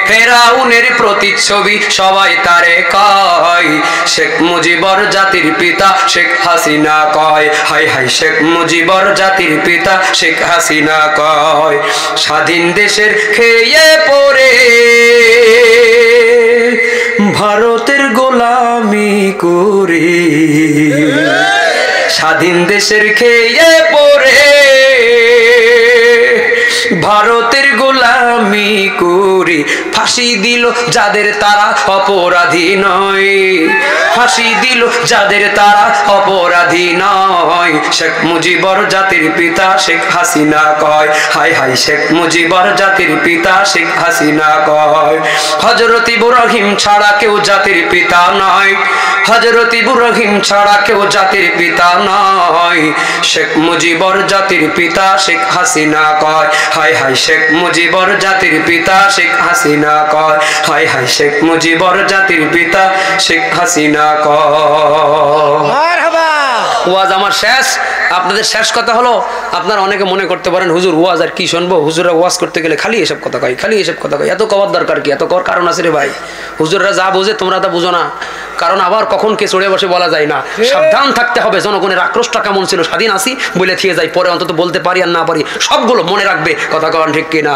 ফেরাউনের প্রতিচ্ছবি সবাই তারে কয়। শেখ মুজিবর জাতির পিতা শেখ হাসিনা কয়, হাই হাই শেখ মুজিবর জাতির পিতা শেখ হাসিনা কয়। স্বাধীন দেশের খেয়ে পড়ে ভারতের গোলামি করে, স্বাধীন দেশের খেয়ে পড়ে ভারতের গোলামি করে ফাঁসি দিল যাদের তারা অপরাধী নয়, ফাঁসি দিল যাদের তারা অপরাধী নয়। শেখ মুজিবর জাতির পিতা শেখ হাসিনা কয়, হাই হাই শেখ মুজিবর জাতির পিতা শেখ হাসিনা কয়। হযরত ইব্রাহিম ছাড়া কেউ জাতির পিতা নয়, হযরত ইব্রাহিম ছাড়া কেউ জাতির পিতা নয়। শেখ মুজিবর জাতির পিতা শেখ হাসিনা কয়, হাই হাই শেখ মুজিবর জাতির পিতা শেখ হাসিনা কয়, হাই হাই শেখ মুজিবর জাতির পিতা শেখ হাসিনা কয়। মারহাবা। ওয়াজ আমার শেষ। আপনাদের শেষ কথা হলো, আপনারা অনেকে মনে করতে পারেন হুজুর ওয়াজ আর কি শুনবো, হুজুররা ওয়াজ করতে গেলে খালি এসব কথা কয়, খালি এসব কথা কয়, এত কওয়ার দরকার কি, এত কওয়ার কারণ আছে রে ভাই। হুজুররা যা বোঝে তোমরা তা বুঝো না, কারণ আবার কখন কে চড়ে বসে বলা যায় না। সাবধান থাকতে হবে। জনগণের আক্রোশটা কেমন ছিল, স্বাধীন আসি বলে থিয়ে যাই, পরে অন্তত বলতে পারি আর না পারি সবগুলো মনে রাখবে। কথা কন ঠিক কিনা?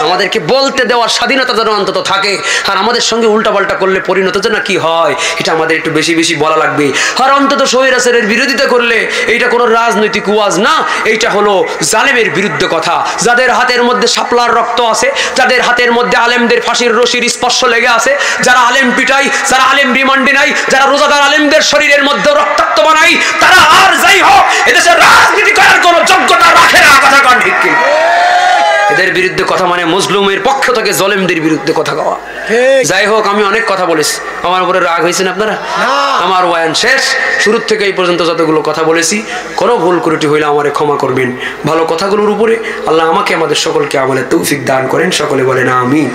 আমাদেরকে বলতে দেওয়ার স্বাধীনতা যেন অন্তত থাকে। আর আমাদের সঙ্গে উল্টাপাল্টা করলে পরিণত যেন কি হয়, এটা আমাদের একটু বেশি বেশি বলা লাগবে। আর অন্তত স্বৈরাচারের বিরোধিতা করলে এইটা কোনো রাজনৈতিক ওয়াজ না, এইটা হলো জালেমের বিরুদ্ধে কথা। যাদের হাতের মধ্যে শাপলার রক্ত আছে, যাদের হাতের মধ্যে আলেমদের ফাঁসির রশির স্পর্শ লেগে আছে, যারা আলেম পিটাই, যারা আলেম রিমান্ডে নাই, যারা রোজাদার আলেমদের শরীরের মধ্যে রক্তাক্ত বানাই, তারা আর যাই হোক এদেশের রাজনীতি করার কোনো যোগ্যতা রাখে না। কথা কন ঠিক কি? এদের বিরুদ্ধে কথা মানে মুসলিমের পক্ষ থেকে জলেমদের বিরুদ্ধে কথা কওয়া। যাই হোক, আমি অনেক কথা বলেছি, আমার উপরে রাগ হয়েছেন আপনারা? আমার ওয়ান শেষ। শুরু থেকে এই পর্যন্ত যতগুলো কথা বলেছি, কোনো ভুল ত্রুটি হইলে আমারে ক্ষমা করবেন। ভালো কথাগুলোর উপরে আল্লাহ আমাকে আমাদের সকলকে আমলের তৌফিক দান করেন। সকলে বলেন আমিন।